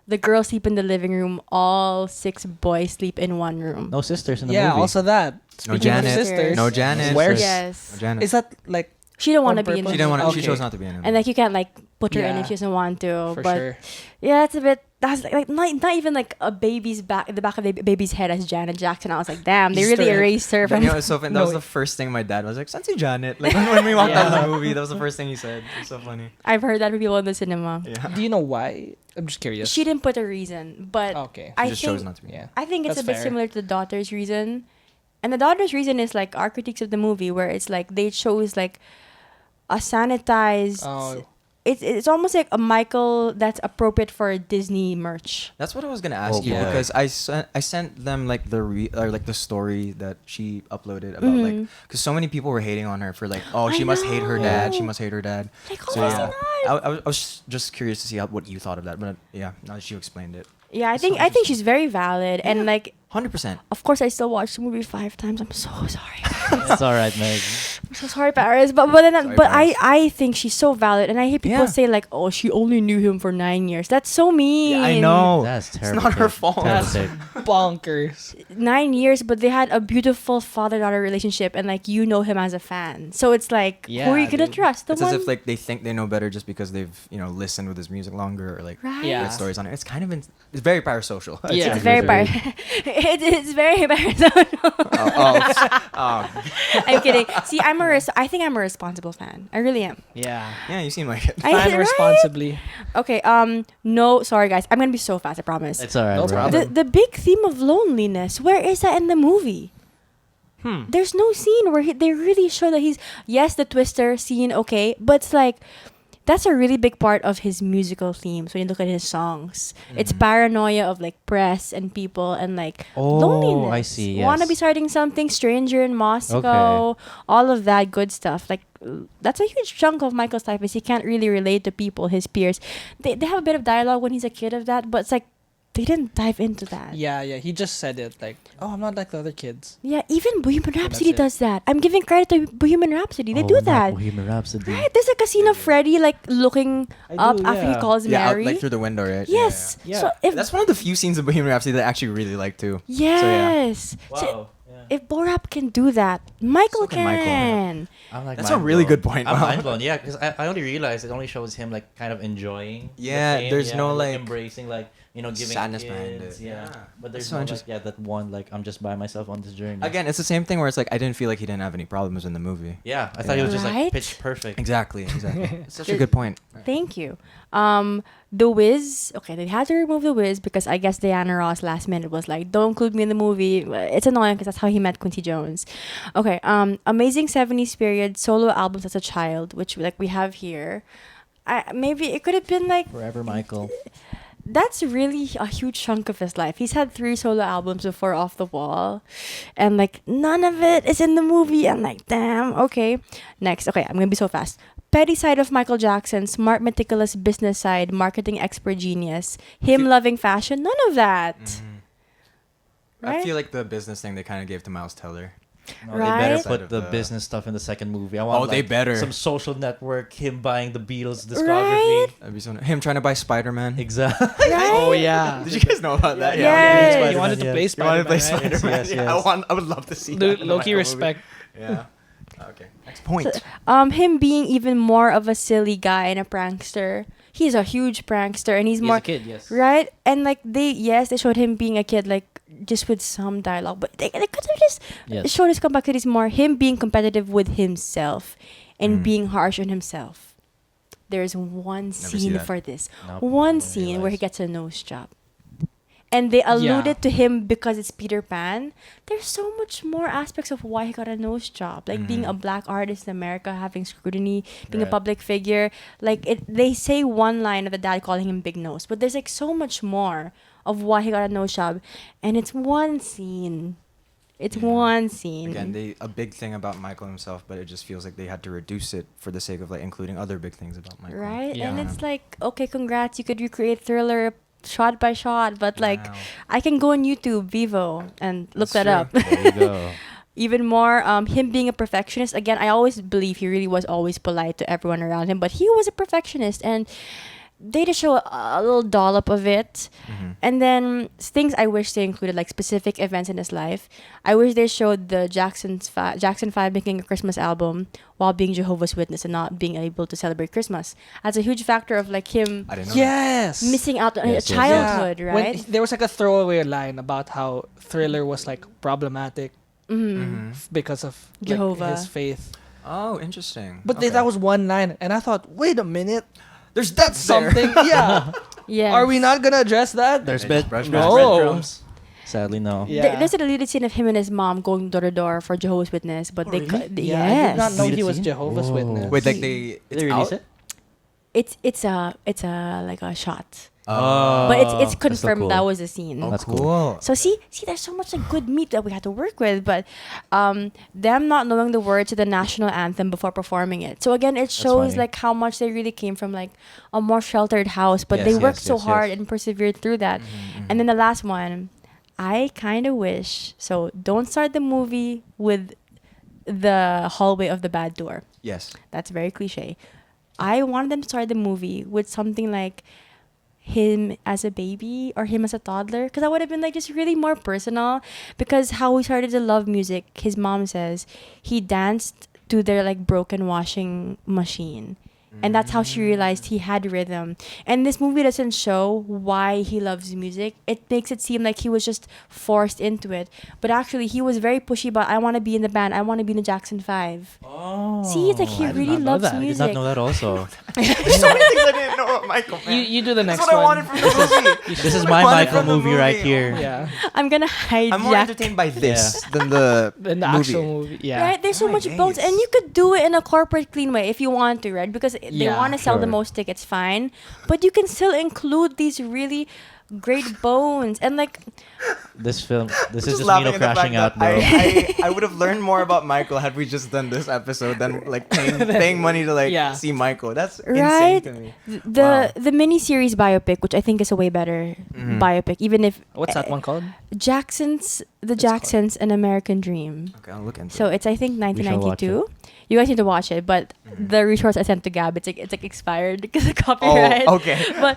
The girls sleep in the living room. All 6 boys sleep in one room. No sisters in the Yeah. movie. Also that. No Speaking of Janet. sisters. No Janet. Where's Yes. No Janet. Is that like She didn't want to On be in purpose? She didn't want to. Okay. She chose not to be in it. and like you can't like put her in if Yeah. she doesn't want to. for but sure? yeah, it's a bit. That's like not even like a baby's back, the back of the baby's head as Janet Jackson. I was like, damn, they really Stir- erased her from. It's so funny. That was No. the first thing my dad was like, "Sansi Janet." Like when we walked out of Yeah. the movie, that was the first thing he said. It's so funny. I've heard that from people in the cinema. Yeah. Do you know why? I'm just curious. She didn't put a reason, but Okay. I She just think chose not to be. Yeah. I think it's That's a bit fair. similar to the daughter's reason, and the daughter's reason is like our critiques of the movie, where it's like they chose like a sanitized. Oh. It's almost like a Michael that's appropriate for Disney merch. That's what I was gonna ask Oh, you boy. because I sent them like the story that she uploaded about like because so many people were hating on her for like I she must hate her dad, she know. must hate her dad. Like, So obviously yeah, not. I was just curious to see what you thought of that, but yeah, now that you explained it, Yeah, I That's think so I think she's very valid, and Yeah. like, 100%. of course, I still watched the movie 5 times. I'm so sorry. It's all right, Meg. I'm so sorry, Paris. But then, Sorry, but Paris. I think she's so valid, and I hear people Yeah. say like, oh, she only knew him for 9 years. That's so mean. Yeah, I know. That's It's terrible. not her take. fault. Terrible That's take. bonkers. 9 years, but they had a beautiful father-daughter relationship, and like know him as a fan. So it's like, who are you Yeah, gonna dude. trust? The It's one, as if like they think they know better just because they've listened with his music longer or like right? Yeah. read stories on it. It's kind of it's very parasocial. I'd Yeah. say. It's very Very. it's very parasocial. Oh. I'm kidding. See, I think I'm a responsible fan. I really am. Yeah. Yeah, you seem like it. I- Fan right? responsibly. Okay. No, sorry guys. I'm gonna be so fast. I promise. It's all right. No bro. problem. The big theme of loneliness. Where is that in the movie? There's no scene where they really show that he's the twister scene. Okay, but it's like that's a really big part of his musical themes when you look at his songs. It's paranoia of like press and people and like loneliness. I see. Want to Yes. be starting something, stranger in Moscow, all of that good stuff. Like that's a huge chunk of Michael's life is he can't really relate to people, his peers. They have a bit of dialogue when he's a kid of that, but it's like they didn't dive into that. Yeah, he just said it like, "Oh, I'm not like the other kids." Yeah, even Bohemian Rhapsody it. does that. I'm giving credit to Bohemian Rhapsody. They do not that. Bohemian Rhapsody. Right? There's like a scene of Freddie like looking I up do, after he yeah. calls Yeah, out, Mary. like through the window, right? Yes. Yeah. So if That's one of the few scenes of Bohemian Rhapsody that I actually really like too. yes. So Wow. if Borap can do that, Michael So can Michael, yeah. can. I'm like That's a mind really blown. good point. I'm Wow. mind blown. Yeah, because I only realized it only shows him like kind of enjoying. the Yeah, fame, there's no, and, like, embracing like giving sadness kids, behind it. Yeah. Yeah. But there's That's so no interesting. that one like I'm just by myself on this journey. Again, it's the same thing where it's like I didn't feel like he didn't have any problems in the movie. Yeah, I thought he was just Right? like pitch perfect. Exactly. It's such a good point. Thank you. The Wiz. Okay, they had to remove the Wiz because I guess Diana Ross last minute was like, "Don't include me in the movie." It's annoying because that's how he met Quincy Jones. Okay. Amazing 70s period solo albums as a child, which like we have here. Maybe it could have been like Forever Michael. that's really a huge chunk of his life. He's had 3 solo albums before Off the Wall, and like none of it is in the movie. I'm like, damn. Okay, next. Okay, I'm gonna be so fast. Petty side of Michael Jackson, smart, meticulous business side, marketing expert genius, him loving fashion. None of that. I Right? feel like the business thing they kind of gave to Miles Teller. No, They Right? better Side put of the the- business stuff in the second movie. I want Oh, they like, better. some social network, him buying the Beatles discography. Right? That'd be so him trying to buy Spider-Man. Exactly. Right? Oh yeah. Did you guys know about that? Yeah. He wanted to play You wanted to play Spider-Man, right? Spider-Man? Yes, Yeah, yes. I would love to see that. Dude, in the low-key Michael respect. movie. Yeah. Okay. Next point. Him being even more of a silly guy and a prankster. He's a huge prankster, and he's He's more a kid, yes. right. And like they showed him being a kid, like just with some dialogue, but they could have just Yes. showed his complexities more. Him being competitive with himself and Mm. being harsh on himself. There's one see scene that. for this. Nope, One I didn't scene where he realize. gets a nose job. And they alluded Yeah. to him because it's Peter Pan. There's so much more aspects of why he got a nose job. Like being a black artist in America, having scrutiny, being a Right. public figure. Like they say one line of the dad calling him big nose, but there's like so much more of why he got a nose job. And it's one scene. It's one scene. Again, a big thing about Michael himself, but it just feels like they had to reduce it for the sake of like including other big things about Michael. Right? And Yeah. it's like, okay, congrats, you could recreate Thriller shot by shot, but like Wow. I can go on YouTube, Vivo, and look That's that true. up. There you go. Even more, him being a perfectionist. Again, I always believe he really was always polite to everyone around him, but he was a perfectionist, and they just show a little dollop of it. And then things I wish they included, like specific events in his life. I wish they showed the Jackson 5 making a Christmas album while being Jehovah's Witness and not being able to celebrate Christmas. That's a huge factor of like him I didn't know. Yes. missing out on Yes, his yes, childhood, Yeah. right? When there was like a throwaway line about how Thriller was like problematic because of like, Jehovah. his faith. Oh, interesting. But Okay. that was one line, and I thought, wait a minute, there's depth there. something. Yeah. Yeah. Are we not gonna address that? There's There's breadcrumbs. Sadly, no. Yeah. There's a deleted scene of him and his mom going door to door for Jehovah's Witness, but they really? Yeah, I yes, did not know he Deleted was scene? Jehovah's Whoa. Witness. Wait, like Did it's they release out? it? it's a like a shot, Oh, but it's that's so confirmed cool. that was a scene. Oh, That's cool. cool. So see, there's so much like good meat that we had to work with, but them not knowing the words to the national anthem before performing it. So again, it shows funny. like how much they really came from like a more sheltered house, but Yes, they yes, worked so yes, hard yes. and persevered through that. And then the last one, I kind of wish. So don't start the movie with the hallway of the bad door. Yes. That's very cliche. I wanted them to start the movie with something like him as a baby or him as a toddler, because that would have been like just really more personal. Because how he started to love music, his mom says he danced to their like broken washing machine. And that's how she realized he had rhythm. And this movie doesn't show why he loves music. It makes it seem like he was just forced into it. But actually, he was very pushy about, I want to be in the band. I want to be in the Jackson 5. Oh. See, it's like he I did really not know loves that. I I did music. not know that also. There's so many things I didn't know about Michael. Man. You do the That's next what I one. wanted from the movie. This is what I my wanted Michael from the movie right movie. here. Yeah. I'm going to hijack. I'm more entertained by this than the Then the movie. actual movie. Yeah. Right? There's so Oh my much bones. days. And you could do it in a corporate clean way if you want to, right? Because they Yeah, want to sell the sure. most tickets, fine, but you can still include these really great bones and like This film, this is Just just laughing Mino at the fact crashing that out, bro. I would have learned more about Michael had we just done this episode than like paying money to like Yeah. see Michael. That's Right? insane to me. the miniseries biopic, which I think is a way better Mhm. biopic, even if What's that one called? Jacksons, An American Dream. Okay, I'll look into So it. it's I think We shall watch 1992. You guys need to watch it, but Mhm. the resource I sent to Gab, it's like expired because of copyright. Oh, okay. but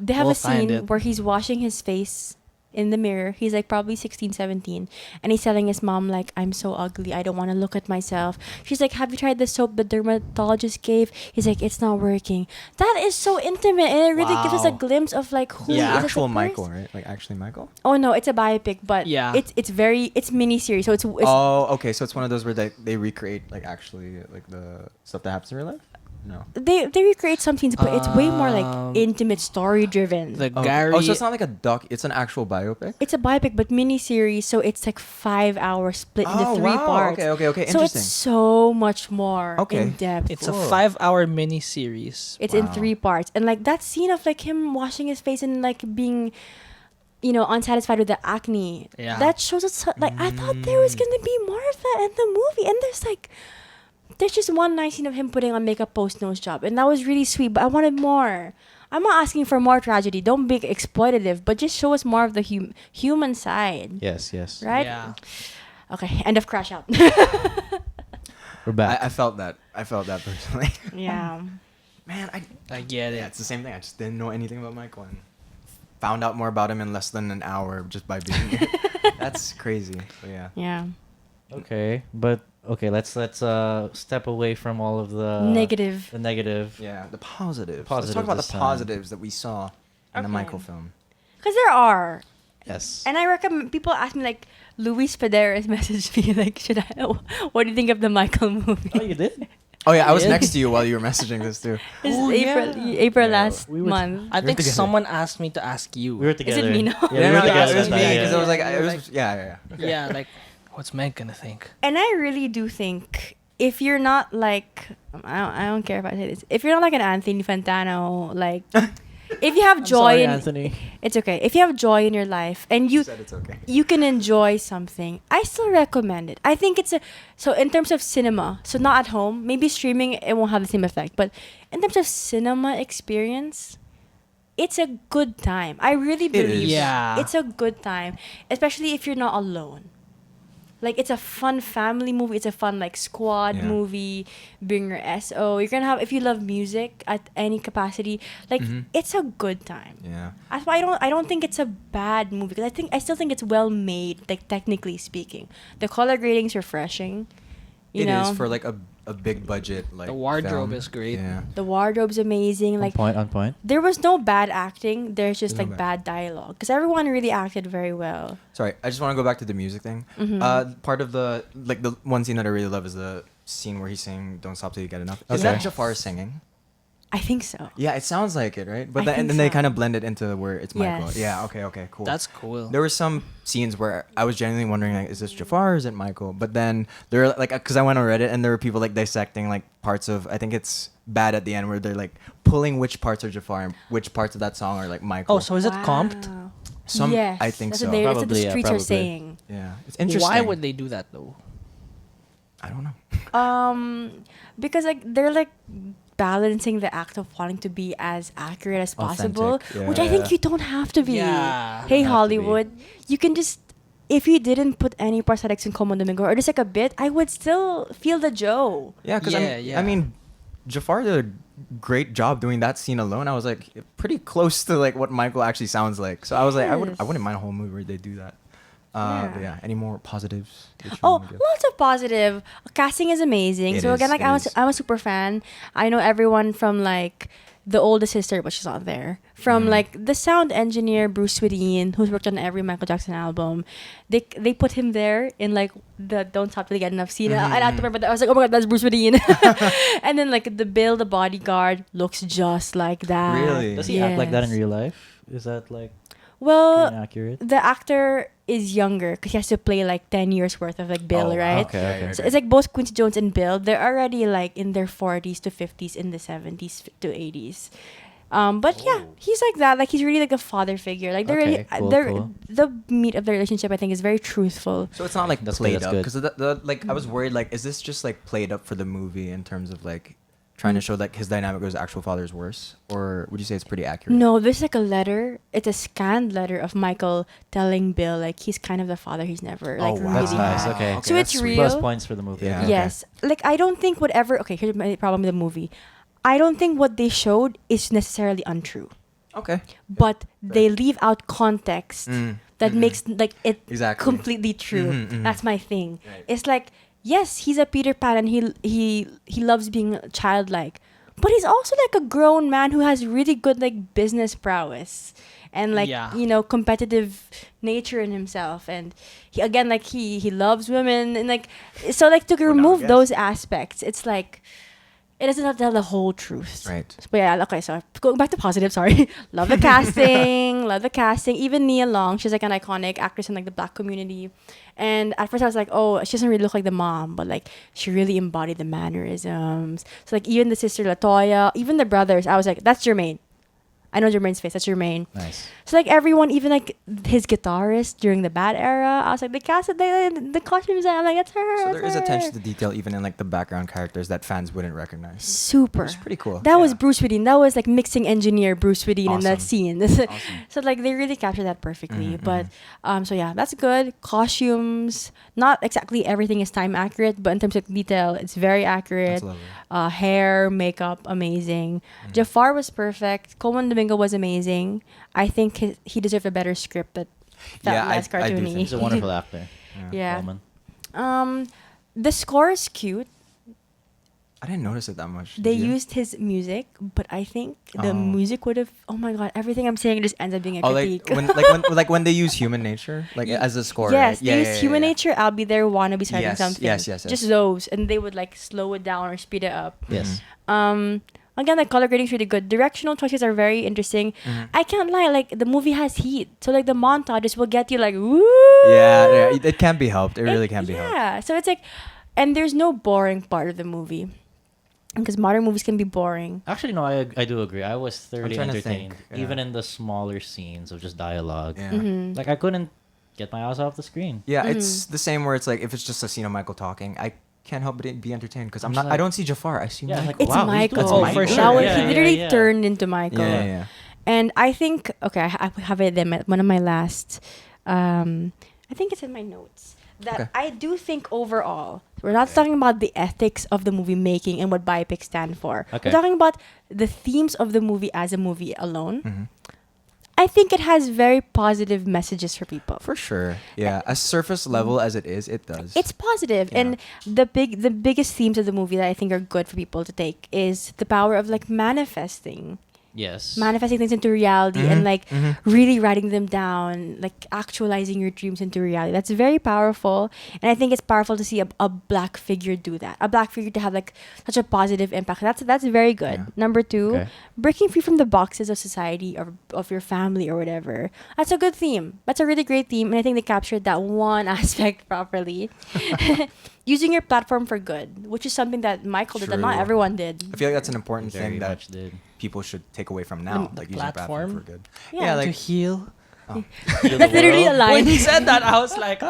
they have We'll a find scene it. where he's washing his face in the mirror. He's like probably 16, 17, and he's telling his mom like, I'm so ugly, I don't want to look at myself. She's like, have you tried the soap the dermatologist gave? He's like, it's not working. That is so intimate, and it really gives us a Wow. glimpse of like who Yeah. he is as a Actual person. Michael, right? Like actually Michael? Oh no, it's a biopic, but Yeah. it's mini series, so it's Oh, okay. So it's one of those where they recreate like actually like the stuff that happens in real life? No. they recreate some scenes, but it's way more like Um, intimate, story driven. The Okay. Gary. Oh, so it's not like a doc. It's an actual biopic. It's a biopic, but mini series, so it's like 5 hours split into 3 parts. Okay. So Interesting. it's so much more Okay. in depth. It's a Cool. 5-hour mini series. It's in Wow. 3 parts, and like that scene of like him washing his face and like being, unsatisfied with the acne. Yeah. That shows us like I thought there was gonna be more of that in the movie, and there's just one nice scene of him putting on makeup post nose job, and that was really sweet. But I wanted more. I'm not asking for more tragedy. Don't be exploitative, but just show us more of the human side, Yes, yes. right? Yeah. Okay. End of crash out. We're back. I felt that. I felt that personally. Yeah. Man, I get yeah, it. it's the same thing. I just didn't know anything about Michael and found out more about him in less than an hour just by being here. That's crazy. But yeah. Yeah. Okay, but okay, let's step away from all of the Negative. The negative. Yeah, the positives. Let's Positives talk about this the time. positives that we saw in the Okay. Michael film. Because there are. Yes. And I recommend people ask me like Luis Pederes messaged me like, what do you think of the Michael movie? Oh, you did? Oh yeah, I was Yeah. next to you while you were messaging this too. This Oh, is April Yeah, last we were- month. I We were think together. someone asked me to ask you. We were together. me now? Yeah, we were no, together it was that me time, because yeah. I was like, Yeah, it was like- yeah. Yeah, like, what's Meg gonna think? And I really do think if you're not like, I don't care if I say this, if you're not like an Anthony Fantano, like, if you have I'm joy sorry, in, Anthony. it's okay. If you have joy in your life and you said it's okay. you can enjoy something, I still recommend it. I think so in terms of cinema, so not at home, maybe streaming it won't have the same effect, but in terms of cinema experience, it's a good time. I really It believe is. Yeah. it's a good time, especially if you're not alone. Like, it's a fun family movie. It's a fun like squad Yeah. movie. Bring your SO. You're gonna have, if you love music at any capacity, like Mhm. it's a good time. Yeah. That's why I don't think it's a bad movie, because I still think it's well made, like technically speaking. The color grading's refreshing. You It know, is for like a big budget like The wardrobe film. is great. Yeah. the wardrobe's amazing. Like, On point. there was no bad acting. There's just There's no like bad dialogue, because everyone really acted very well. Sorry, I just want to go back to the music thing. Mhm. Part of the like the one scene that I really love is the scene where he's saying "Don't Stop Till You Get Enough." Is Okay. that Jafar singing? I think so. Yeah, it sounds like it, right? But I then, and think then they so. kind of blend it into where it's Michael. Yes. Yeah. Okay. Cool. That's cool. There were some scenes where I was genuinely wondering, like, is this Jafar or is it Michael? But then there were like, because I went on Reddit and there were people like dissecting like parts of, I think it's Bad at the end, where they're like pulling which parts are Jafar and which parts of that song are like Michael. Oh, so is it comped? Wow. Some, Yes, I think that's so. What that's what Probably, the yeah, streets are probably. saying. Yeah, it's interesting. Why would they do that though? I don't know. Because like they're like balancing the act of wanting to be as accurate as possible, Authentic, which I think yeah. you don't have to be. Yeah. Hey You don't have to be. Hollywood, you can just, if you didn't put any prosthetics in Como Domingo or just like a bit, I would still feel the Joe. Yeah, because Yeah. I mean, Jafar did a great job doing that scene alone. I was like pretty close to like what Michael actually sounds like. So I was like, I Yes. wouldn't mind a whole movie where they do that. Yeah. But yeah, any more positives? that you Oh, wanna give? lots of positive. Casting is amazing. It So again, is, like it is. I'm a super fan. I know everyone from like the oldest sister, but she's not there. From Mhm. like the sound engineer Bruce Swedien, who's worked on every Michael Jackson album. They put him there in like the Don't Stop Till You Get Enough scene. I had to remember that. I was like, oh my god, that's Bruce Swedien. And then like the Bill, the bodyguard, looks just like that. Really? Does he act like that in Yes. real life? Is that like Well, Accurate. the actor is younger because he has to play like 10 years worth of like Bill, Oh, wow. right? Okay. So it's like both Quincy Jones and Bill, they're already like in their 40s to 50s, in the 70s to 80s. But yeah, he's like that. Like he's really like a father figure. Like they're Okay, really, cool, they're cool. the meat of their relationship. I think is very truthful. So it's not like That's good, played that's up good. because the like I was worried like is this just like played up for the movie in terms of like trying to show like his dynamic with his actual father is worse, or would you say it's pretty accurate? No, there's like a letter. It's a scanned letter of Michael telling Bill like he's kind of the father he's never like wow. really That's nice. had. Okay. So that's it's sweet. real. Plus points for the movie. Yeah. Okay. Yes. Like I don't think whatever. Okay, here's my problem with the movie. I don't think what they showed is necessarily untrue, Okay. but they leave out context that Mhm. makes like it Exactly. completely true. Mhm, mhm. That's my thing. Right. It's like yes, he's a Peter Pan and he loves being childlike, but he's also like a grown man who has really good like business prowess and like Yeah. competitive nature in himself, and he again like he loves women, and like so like to now, I remove guess. those aspects, it's like it doesn't have to tell the whole truth. Right. But yeah, okay, so going back to positive, sorry. Love the casting. Love the casting. Even Nia Long, she's like an iconic actress in like the black community. And at first I was like, oh, she doesn't really look like the mom, but like she really embodied the mannerisms. So like even the sister Latoya, even the brothers, I was like, that's Jermaine. I know Jermaine's face. That's Jermaine. Nice. So like everyone, even like his guitarist during the Bad era, I was like, the cast, the costumes, I'm like, that's her. So that's there is her. attention to detail even in like the background characters that fans wouldn't recognize. Super. It's pretty cool. That was Yeah. Bruce Wideen. That was like mixing engineer Bruce Wideen in that Awesome. scene. Awesome. So like they really captured that perfectly. Mhm, But so yeah, that's good. Costumes, not exactly everything is time accurate, but in terms of detail, it's very accurate. That's lovely. Hair, makeup, amazing. Jafar was perfect. Coleman Domingo was amazing. I think he deserved a better script that felt Yeah, less I do cartoony. think He's a wonderful actor. Yeah. Coleman. The score is cute. I didn't notice it that much. They Did you? used his music, but I think the Oh. music would have. Oh my god! Everything I'm saying just ends up being a Oh, critique. like when they use Human Nature like as a score. yes, right? they used Human Nature. I'll be there. Wanna be starting Yes, something. yes. Just those, and they would like slow it down or speed it up. Yes. Again, the color grading is really good. Directional choices are very interesting. I can't lie, like the movie has heat, so like the montages will get you like woo. Yeah, it can't be helped. It really can't be helped. Yeah, so it's like, and there's no boring part of the movie, because modern movies can be boring. Actually, no, I do agree. I was thoroughly trying to entertained, think, yeah. even in the smaller scenes of just dialogue. Yeah. Mm-hmm. Like I couldn't get my ass off the screen. Yeah, it's the same where it's like if it's just a scene of Michael talking, I can't help but be entertained because I'm just I like- don't see Jafar. I see Yeah, Michael. like, It's wow, he's Michael. doing Oh, Michael. for sure. That was, Yeah, he literally yeah. turned into Michael. yeah. And I think, okay, I have it in one of my last, I think it's in my notes, that Okay. I do think overall, we're not talking about the ethics of the movie making and what biopics stand for. Okay. We're talking about the themes of the movie as a movie alone. Mhm. I think it has very positive messages for people. For sure. Yeah, as surface level as it is, it does. It's positive, Yeah. and the biggest themes of the movie that I think are good for people to take is the power of like manifesting things into reality and like really writing them down, like actualizing your dreams into reality. That's very powerful, and I think it's powerful to see a black figure do that. A black figure to have like such a positive impact. That's very good. Yeah. Number two, Okay. breaking free from the boxes of society or of your family or whatever. That's a good theme. That's a really great theme, and I think they captured that one aspect properly. Using your platform for good, which is something that Michael did, that not True. everyone did. I feel like that's an important Very thing that much did. people should take away from now, The like using platform for platform? good. Yeah. Yeah, To like heal. That's literally a line. When he said that, I was like,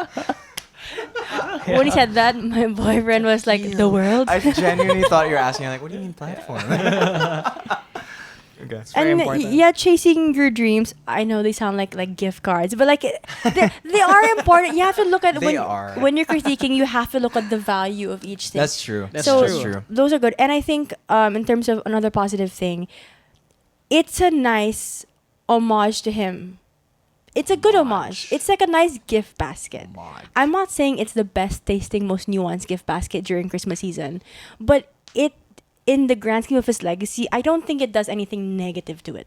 When he said that, my boyfriend was like, "The world." I genuinely thought you were asking like, what do you mean platform? Okay. very And important. yeah, chasing your dreams. I know they sound like gift cards, but like they are important. You have to look at They are. when you're critiquing. You have to look at the value of each thing. That's true. That's so true. those are good. And I think in terms of another positive thing, it's a nice homage to him. It's a good homage. It's like a nice gift basket. Homage. I'm not saying it's the best tasting, most nuanced gift basket during Christmas season, but it, in the grand scheme of his legacy, I don't think it does anything negative to it.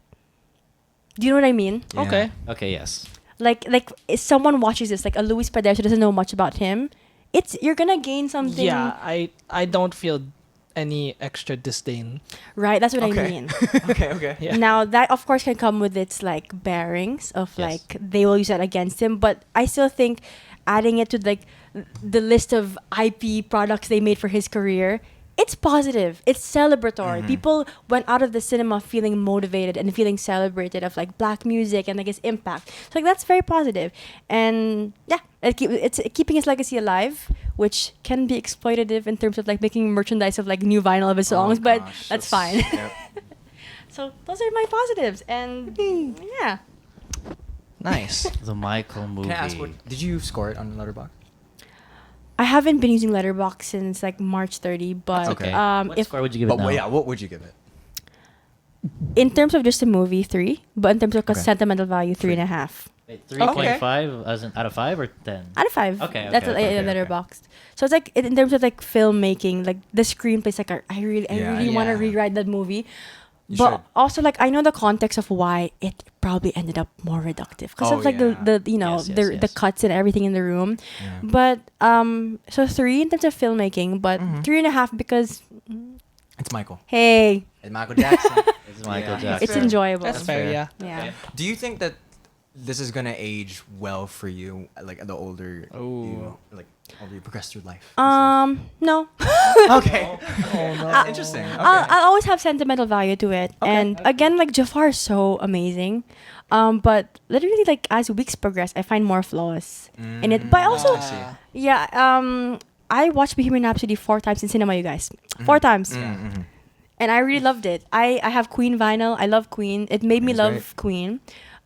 Do you know what I mean? Yeah. Okay. Okay, yes. Like if someone watches this, like a Luis Pader who doesn't know much about him, you're gonna gain something. Yeah, I don't feel any extra disdain. Right, that's what I Okay. mean. Okay. Yeah. Now that of course can come with its like bearings of Yes. like they will use that against him, but I still think adding it to like the list of IP products they made for his career, it's positive. It's celebratory. People went out of the cinema feeling motivated and feeling celebrated of like black music and like its impact. So like that's very positive, and yeah, it's keeping his legacy alive, which can be exploitative in terms of like making merchandise of like new vinyl of his songs, but that's fine. Yep. So those are my positives, and yeah. Nice. The Michael movie. Can I ask did you score it on Letterboxd? I haven't been using Letterboxd since like March 30, but That's okay. What if score would you give it But now? yeah, what would you give it? in terms of just a movie, 3, but in terms of Okay. sentimental value, 3.5 Wait, 3.5 as in out of 5 or 10? out of 5. Okay, That's okay, a Letterboxd. So it's like in terms of like filmmaking, like the screenplays, like I really want to Yeah. rewrite that movie. You But should. also, like I know the context of why it probably ended up more reductive because Oh, of like yeah. the you know Yes, yes, the yes. cuts and everything in the room. Yeah. But so 3 in terms of filmmaking, but 3.5 because It's Michael. hey, It's Michael Jackson. It's Michael Yeah. Jackson. it's enjoyable. That's fair, yeah. Yeah. Do you think that this is gonna age well for you, like the older you, like older you progress through life? No. Okay. Oh no. Interesting. Okay. I'll always have sentimental value to it. And again, like Jafar is so amazing. But literally, like as weeks progress, I find more flaws in it. But also, I see. yeah, I watched Bohemian Rhapsody 4 times in cinema, you guys. 4 times. And I really loved it. I have Queen vinyl. I love Queen. It made me Queen's love great. Queen.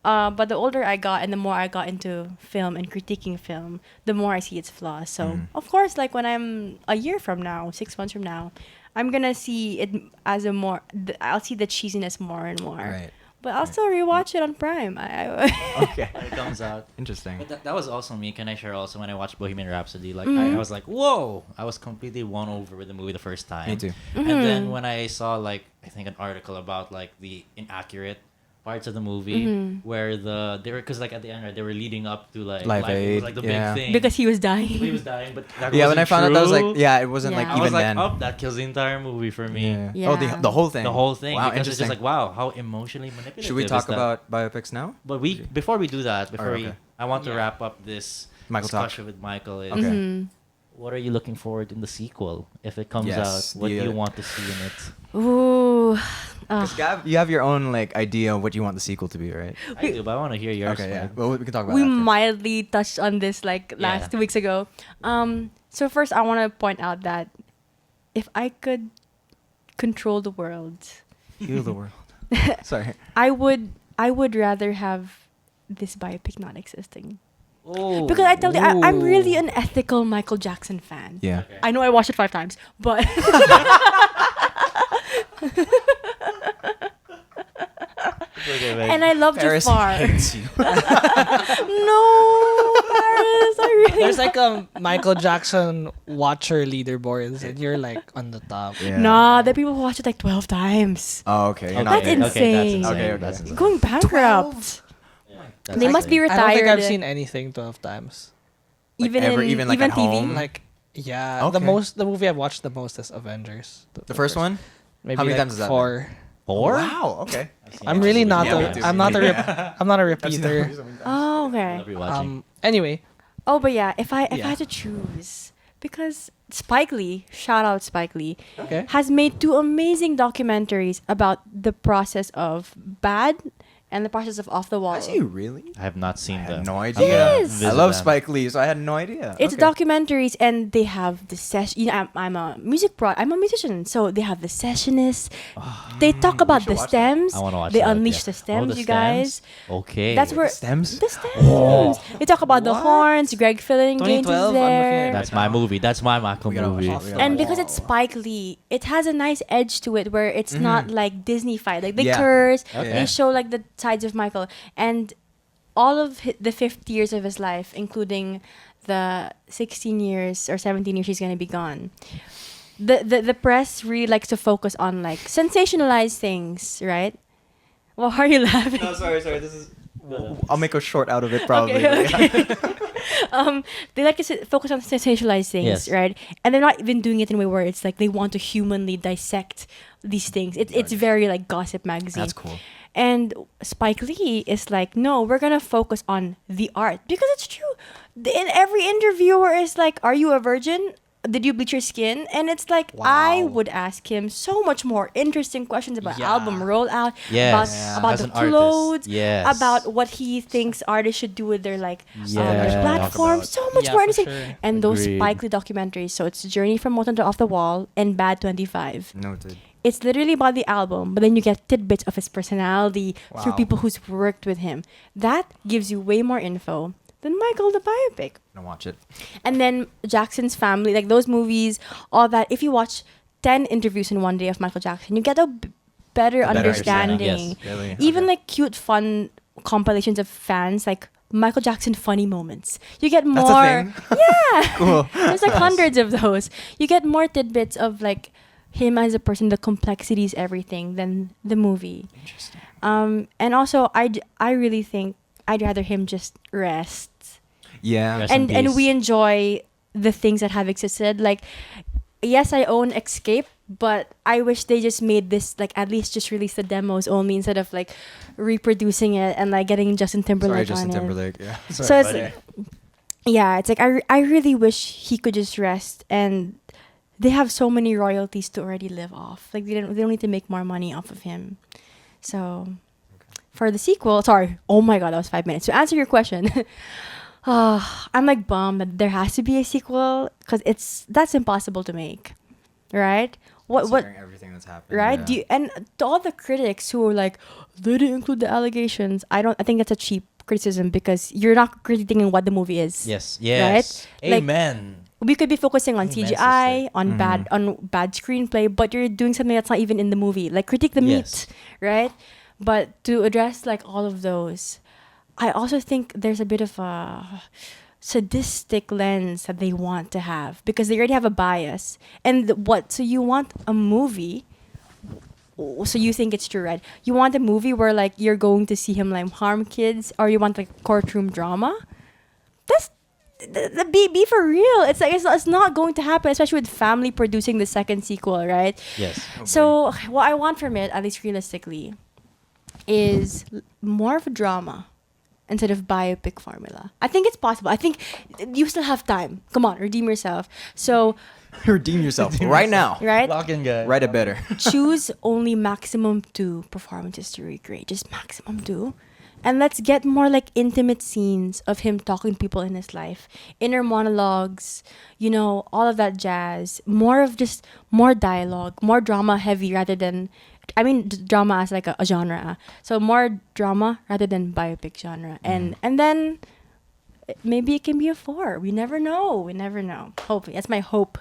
But the older I got and the more I got into film and critiquing film, the more I see its flaws. So, of course, like when I'm a year from now, 6 months from now, I'm going to see it as a more, I'll see the cheesiness more and more. Right. But I'll still rewatch it on Prime. Okay. When it comes out. Interesting. But that was also me. Can I share also when I watched Bohemian Rhapsody? Like I was like, whoa! I was completely won over with the movie the first time. Me too. And then when I saw like I think an article about like the inaccurate parts of the movie where they were because like at the end right, they were leading up to like Live it was, Aid, like the yeah. big thing because he was dying. he was dying, but that Yeah, when I wasn't found out, that was true. like, yeah, it wasn't like Yeah. I even was like, then. oh, that kills the entire movie for me. Yeah. Oh, Yeah. the whole thing. The whole thing. Wow, Because it's interesting. just like, wow, how emotionally manipulative. Should we is talk that? about biopics now? But before we do that, okay. I want to Yeah. wrap up this Michael talk. discussion with Michael. Is Okay. Mhm. what are you looking forward in the sequel if it comes Yes, out? What do the, you want to see in it? Ooh. 'Cause Gav, you have your own like idea of what you want the sequel to be, right? I do, but I want to hear yours. Okay, yeah. man. Well, we can talk about We that after. mildly touched on this like last Yeah. 2 weeks ago. So first I want to point out that if I could control the world, Heal the world. Sorry. I would rather have this biopic not existing. Oh, Because I tell you, I'm really Ooh. an ethical Michael Jackson fan. Yeah. Okay. I know I watched it 5 times, but Okay, man. and I love Paris Jafar. hates you. No, Paris, I really. There's like a Michael Jackson watcher leaderboards, and you're like on the top. Yeah. Nah, there are people who watch it like 12 times. Oh, okay. You're Okay, not That's there. insane. Okay, that's insane. Okay, okay. That's insane. Going bankrupt. That's They must be insane. I don't think retired. I've seen anything 12 times. Like even ever- in even, like, even at TV. home? Like, yeah, Okay. the movie I've watched the most is Avengers. The first one? Maybe How many like times is that? 4. 4? Wow. Okay. I've seen I'm it. really not Yeah, a. me too. I'm not a. Yeah. I'm not a I've seen that repeater. movie so many times. Oh, I okay. love rewatching. Anyway, Oh, but yeah, if I Yeah. had to choose, because Spike Lee, shout out Spike Lee, okay. has made 2 amazing documentaries about the process of Bad and the process of Off the Wall. Has he really? I have not I seen had them. no I'm idea. gonna Yes. visit I love them. Spike Lee, so I had no idea. It's Okay. documentaries, and they have the session. You know, I'm a I'm a musician, so they have the sessionists. They talk about should the watch that. stems. I want to watch They that, unleash yeah. the stems, Oh, the you guys. stems? Okay. That's where Stems? the stems. They talk about the What? horns. Greg Filling Gaines is 2012, I'm looking there. at That's my movie. That's my Michael We gotta watch movie. it. We gotta And watch because it's Spike Lee, it has a nice edge to it where it's Mm-hmm. not like Disney-fied. Like they Yeah. curse, Okay. they show like the sides of Michael, and all of the 50 years of his life, including the 16 years or 17 years he's gonna be gone. The press really likes to focus on like sensationalized things, right? Well, how are you laughing? No, sorry. This is. I'll make a short out of it, probably. Okay, okay. They like to focus on sensationalized things, Yes. right? And they're not even doing it in a way where it's like they want to humanly dissect these things. It's very like gossip magazine. That's cool. And Spike Lee is like, no, we're gonna focus on the art because it's true. In every interviewer is like, are you a virgin? Did you bleach your skin? And it's like, I would ask him so much more interesting questions about album rollout, Yes. about As the an artist. clothes, Yes. about what he thinks artists should do with their like Yes. their platforms. So much Yeah, more for interesting. sure. And those Agreed. Spike Lee documentaries. So it's Journey from Mountain to Off the Wall and Bad 25. Noted. It's literally about the album, but then you get tidbits of his personality through Wow. people who's worked with him. That gives you way more info than Michael the biopic. I'm gonna watch it. And then Jackson's family, like those movies, all that. If you watch 10 interviews in one day of Michael Jackson, you get a better understanding. Yes. Really? Even Okay. like cute, fun compilations of fans, like Michael Jackson funny moments. You get more. That's a thing? Yeah. Cool. There's like hundreds of those. You get more tidbits of like him as a person, the complexities, everything, than the movie. Interesting. And also, I really think I'd rather him just rest. Yeah. Rest in And peace. we enjoy the things that have existed. Like, yes, I own Escape, but I wish they just made this, like, at least just release the demos only instead of like reproducing it and like getting Justin Timberlake Sorry, Justin on Timberlake. Yeah. it. So it's buddy. yeah, it's like I really wish he could just rest, and they have so many royalties to already live off. Like they don't need to make more money off of him. So for the sequel, sorry, oh my god, that was 5 minutes. To answer your question, I'm like bummed that there has to be a sequel because that's impossible to make, right? What Considering everything that's happened. right? Yeah. Do you, and to all the critics who are like, they didn't include the allegations. I think that's a cheap criticism because you're not critiquing what the movie is. Yes. Yes. Like- Amen. We could be focusing on Amen, CGI, sister. on bad screenplay, but you're doing something that's not even in the movie. Like critique the Yes. meat, right? But to address like all of those, I also think there's a bit of a sadistic lens that they want to have because they already have a bias. And so you want a movie, so you think it's true, right? You want a movie where like you're going to see him like harm kids, or you want like courtroom drama? That's be for real. It's like it's not going to happen, especially with family producing the second sequel, right? Yes. So what I want from it, at least realistically, is more of a drama instead of biopic formula. I think it's possible. I think you still have time. Come on, redeem yourself. So Redeem yourself right now. right, Lock in, guy. Write it better. choose only maximum 2 performances to recreate. Just maximum 2. And let's get more like intimate scenes of him talking to people in his life. Inner monologues, all of that jazz. More dialogue, more drama heavy rather than, drama as like a genre. So more drama rather than biopic genre. And then maybe it can be a 4. We never know. Hopefully. That's my hope.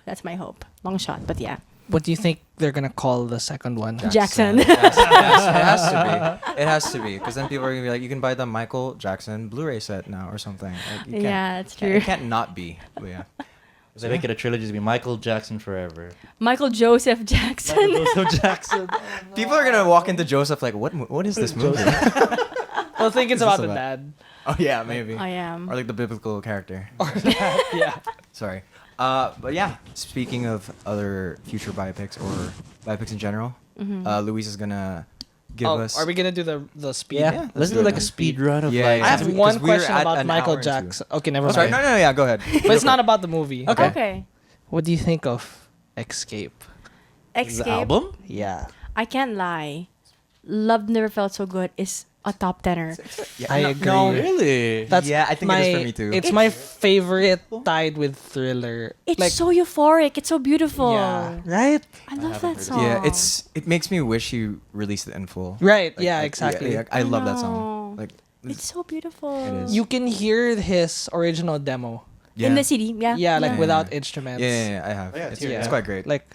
Long shot, but yeah. What do you think they're gonna call the second one? Jackson. It has to be. It has to be. Because then people are going to be like, you can buy the Michael Jackson Blu-ray set now or something. Like, you can't, Yeah, that's It true. can't not be. But yeah. They make it a trilogy to be Michael Jackson forever. Michael Joseph Jackson. Michael Jackson. People are going to walk into Joseph like, what is this movie? Well, I think it's Is about this the about- dad. Oh, yeah, maybe. I am. Or like the biblical character. Yeah. Sorry. But yeah, speaking of other future biopics or biopics in general, Luis is gonna give us. Are we gonna do the speed? Yeah. Yeah, Let's let's do do like it. a speed run of Yeah, like. yeah. I have Because one we're question at about an Michael hour and two. Jackson. Okay, never Oh, sorry. mind. No, yeah, go ahead. But it's not about the movie. Okay. What do you think of Escape? The Escape. album? Yeah. I can't lie. Love Never Felt So Good is a top 10er. Yeah, I no, agree. no, Really? That's Yeah, I think it is for me too. It's my favorite tied with Thriller. It's so euphoric. It's so beautiful. Yeah. Right? I love haven't that heard song. Yeah, it makes me wish he released it in full. Right. Like- yeah, like, exactly. yeah, I love that know. song. Like, It's so beautiful. It is. You can hear his original demo. yeah. In the CD, yeah. Yeah, like Yeah. without instruments. Yeah, I have. Oh, yeah, it's, it's it's here. quite great. Like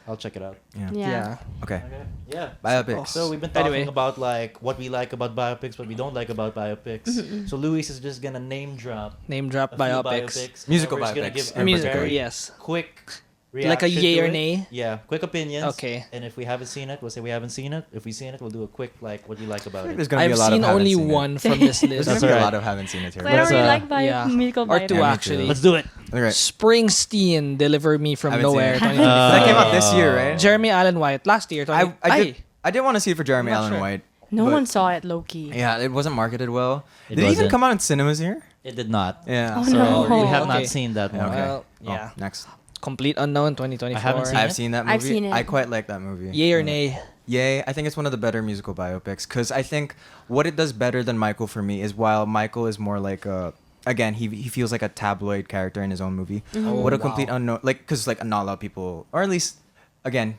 I'll check it out. yeah. Yeah. Okay. Okay. Yeah. Biopics. So we've been talking Anyway. about like what we like about biopics, what we don't like about biopics. So Luis is just gonna name drop name a drop few biopics. Musical and we're just gonna biopics give in our Music, particular. very yes. quick Like a reaction yay to or it. nay? Yeah, quick opinions. Okay. And if we haven't seen it, we'll say we haven't seen it. If we've seen it, we'll do a quick like what do you like about it. There's gonna be I've a lot seen of haven't only seen it. one from this There's list. gonna That's be a right. lot of haven't seen it here. So I don't Let's, really uh, like musical Or biopics. two, Yeah, me too. actually. Let's do it. Okay. Springsteen, Deliver Me From Haven't seen Nowhere. it. 2024. That came out this year, right? Jeremy Allen White. Last year. I did want to see it for Jeremy I'm not Allen sure. White. No but- one saw it, low key. Yeah, it wasn't marketed well. It Did it even wasn't. come out in cinemas here? It did not. Yeah. Oh, So no. we have Okay. not seen that one. Okay. Well, Oh, yeah. next. Complete Unknown 2024. I haven't seen I've it? seen that movie. I've seen it. I quite like that movie. Yay or nay? Yay. I think it's one of the better musical biopics because I think what it does better than Michael for me is while Michael is more like a, again, he feels like a tabloid character in his own movie. Oh, What a wow. complete unknown, like, because like not a lot of people, or at least, again,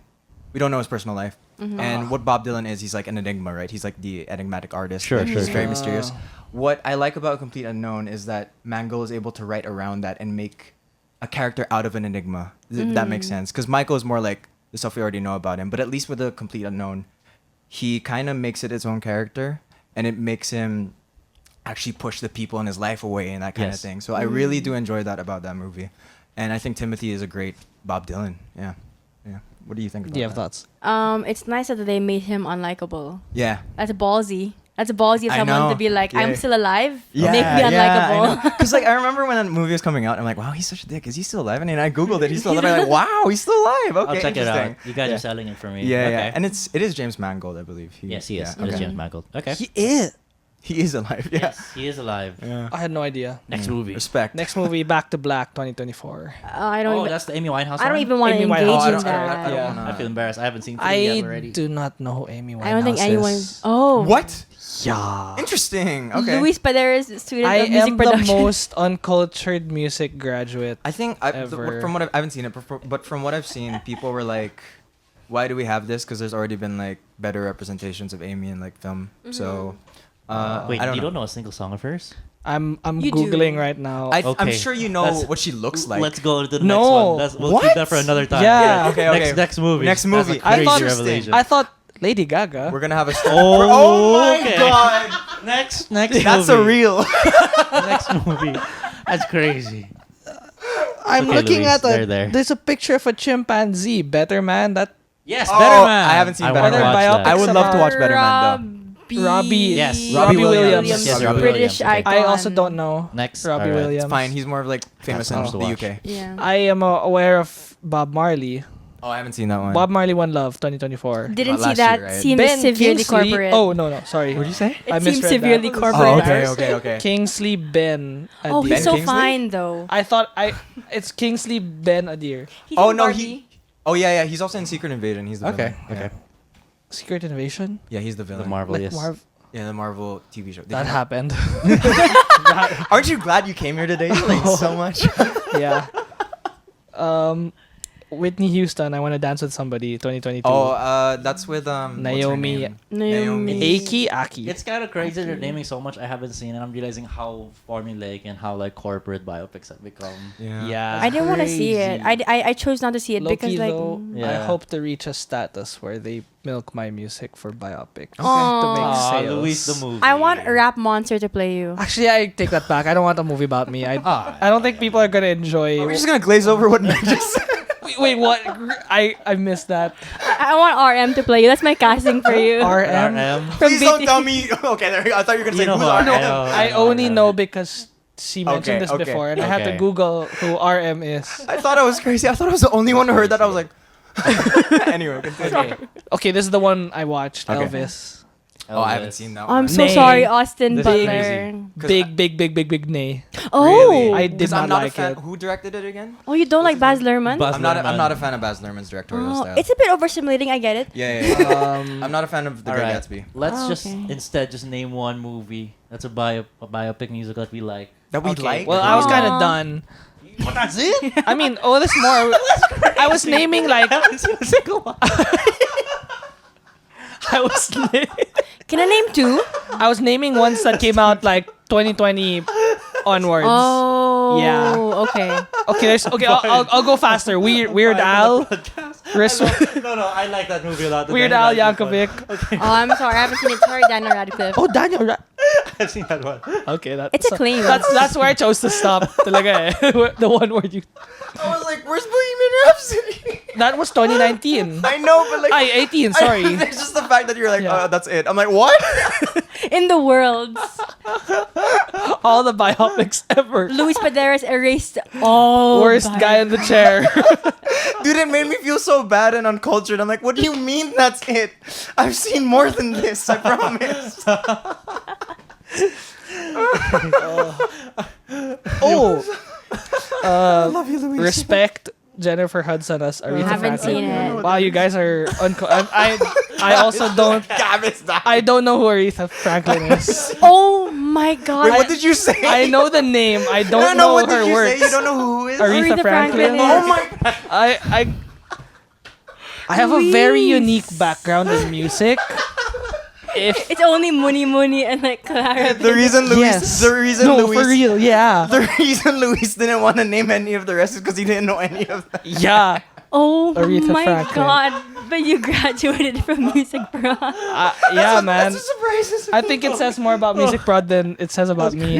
we don't know his personal life. And what Bob Dylan is, he's like an enigma, right? He's like the enigmatic artist. Sure, Like, sure, He's very sure. mysterious. What I like about Complete Unknown is that Mango is able to write around that and make a character out of an enigma. If that makes sense. Because Michael is more like the stuff we already know about him. But at least with the Complete Unknown, he kind of makes it his own character. And it makes him actually push the people in his life away and that kind of Yes. thing. So I really do enjoy that about that movie. And I think Timothy is a great Bob Dylan. Yeah. Yeah. What do you think about Do you have that? thoughts? It's nice that they made him unlikable. Yeah. That's ballsy. That's ballsy of I someone know. to be like, Yeah. I'm still alive. Make me unlikable. Because like I remember when that movie was coming out, I'm like, wow, he's such a dick. Is he still alive? And then I googled it. He's still alive. I'm like, wow, he's still alive. Okay, I'll check it out. interesting. You guys Yeah. are selling it for me. Yeah, okay. yeah. And it is James Mangold, I believe. Yes, he is. Yeah, It is okay. James Mangold. Okay. He is. He is alive. Yeah. Yes, he is alive. Yeah. I had no idea. Next movie. Respect. Next movie, Back to Black 2024. I don't Oh, even. that's the Amy Winehouse I don't one? even want to Amy engage Winehouse. in I don't that. Yeah. wanna- I feel embarrassed. I haven't seen three yet I already. do not know who Amy Winehouse I don't think anyone. is. Oh. What? Yeah. Interesting. Okay. Luis Paderes, student I of music am the production. most uncultured music graduate. I think Ever. from what I haven't seen it, but from what I've seen, people were like, "Why do we have this?" Because there's already been like better representations of Amy in like film. So, Wait, I don't you know. don't know a single song of hers? I'm You googling do. right now. I'm Okay. sure you know Let's- what she looks like. Let's go to the No. next one. We'll keep What? that for another time. Yeah. Okay, okay. Next movie. Next That's movie. a I crazy thought- revelation. I thought Lady Gaga. We're gonna have a. Oh, my okay. god! next That's movie. a real. Next movie. That's crazy. I'm Okay, looking Luis, at they're there. there's a picture of a chimpanzee. Better Man. That Yes, Oh, Better Man. I haven't seen I Better wanna Man. watch that. I would love to watch Better Man Robbie. Yes. Robbie Williams. Yes, Robbie British Williams. Okay. icon. I also don't know Next. Robbie Alright. Williams. It's fine. He's more of like famous in That's the fine to UK. Yeah. I am aware of Bob Marley. Oh, I haven't seen that one. Bob Marley One Love 2024. Didn't see last that. year, right? Seems severely corporate. Oh no, sorry. What did you say? I It seems misread severely that. corporate. Oh, okay, okay, okay. Kingsley Ben. Oh, Adir. he's so Kingsley? fine though. I thought it's Kingsley Ben Adir. He's Oh in no, Barbie. Oh yeah, yeah. He's also in Secret Invasion. He's the Okay, villain. okay. Secret Invasion. Yeah, he's the villain. The Marvel, Like yes. Yeah, the Marvel TV show. Did That you- happened. Aren't you glad you came here today? You learned so much. Yeah. Whitney Houston. I want to dance with somebody. 2022. Oh, that's with what's her Naomi- name? Naomi. Aki. It's kind of crazy they're naming so much I haven't seen, and I'm realizing how formulaic and how like corporate biopics have become. Yeah. I didn't want to see it. Crazy. I chose not to see it Low-key because like. though, I Yeah. hope to reach a status where they milk my music for biopic. Aw. To make Aw, sales. Luis the movie. I want Rap Monster to play you. Actually, I take that back. I don't want a movie about me. I don't think people are gonna enjoy. We're just gonna glaze over what Meg just said. Wait, what? I missed that. I want RM to play you. That's my casting for you. RM. From Please don't BT. tell me. Okay, there. I thought you were gonna say You know who's who RM. I only know because she mentioned Okay, this okay. before, and I had to Okay. Google who RM is. I thought I was crazy. I thought I was the only one who heard that. I was like, anyway, continue. Okay. Okay, this is the one I watched. Okay. Elvis. Oh, I haven't seen that Oh, I'm one. so Nay. sorry, Austin This is Butler. crazy. Big nay. Oh, Really? I did Because I'm not not like a fan. it. Who directed it again? oh, you don't like Baz Luhrmann? Baz I'm Luhrmann. not a fan of Baz Luhrmann's directorial Oh, style. it's a bit overstimulating. I get it. Yeah. I'm not a fan of The Great Alright. Gatsby. Let's Oh, just okay. instead just name one movie that's a biopic musical that we like. That we Okay. like. Well, I was kind Aw. of done. But that's it. I mean, oh, there's more. I was naming like I haven't seen a single one. I was Can I name two? I was naming ones that came out like 2020 onwards. Oh, Yeah. Okay. Okay, I'll go faster. Weird Al, No, I like that movie a lot. The Weird Daniel Al Radcliffe Yankovic. Oh, I'm sorry. I haven't seen it. Sorry, Daniel Radcliffe. Oh, Daniel. one. I've seen that one. Okay, It's acclaimed. That's where I chose to stop. Talaga eh. The one where you. I was like, where's Bohemian Rhapsody. That was 2019. I know, but like. 18, sorry. It's just the fact that you're like, Yeah. oh, that's it. I'm like, what? In the world, All the biopics ever. Luis Paderas erased all. Worst guy in the chair. Dude, it made me feel so bad and uncultured. I'm like, what do you mean that's it? I've seen more than this, I promise. I love you, Luis. Respect Jennifer Hudson as Aretha Haven't Franklin. seen it. Wow, you guys are I also don't. I don't know who Aretha Franklin is. Oh my God! Wait, what did you say? I know the name. I don't know what her did you works. say? You don't know who is? Aretha Franklin. Oh my. I have a very Luis. unique background in music. If It's only Muni Muni and like Clara. The reason Luis. yes, The reason no, Luis. for real, yeah, The reason Luis didn't want to name any of the rest is because he didn't know any of them. yeah. Oh Aretha my Franklin. God! But you graduated from music, bro. Yeah, man. That's a surprise. I think it says more about Music Prod than it says about me.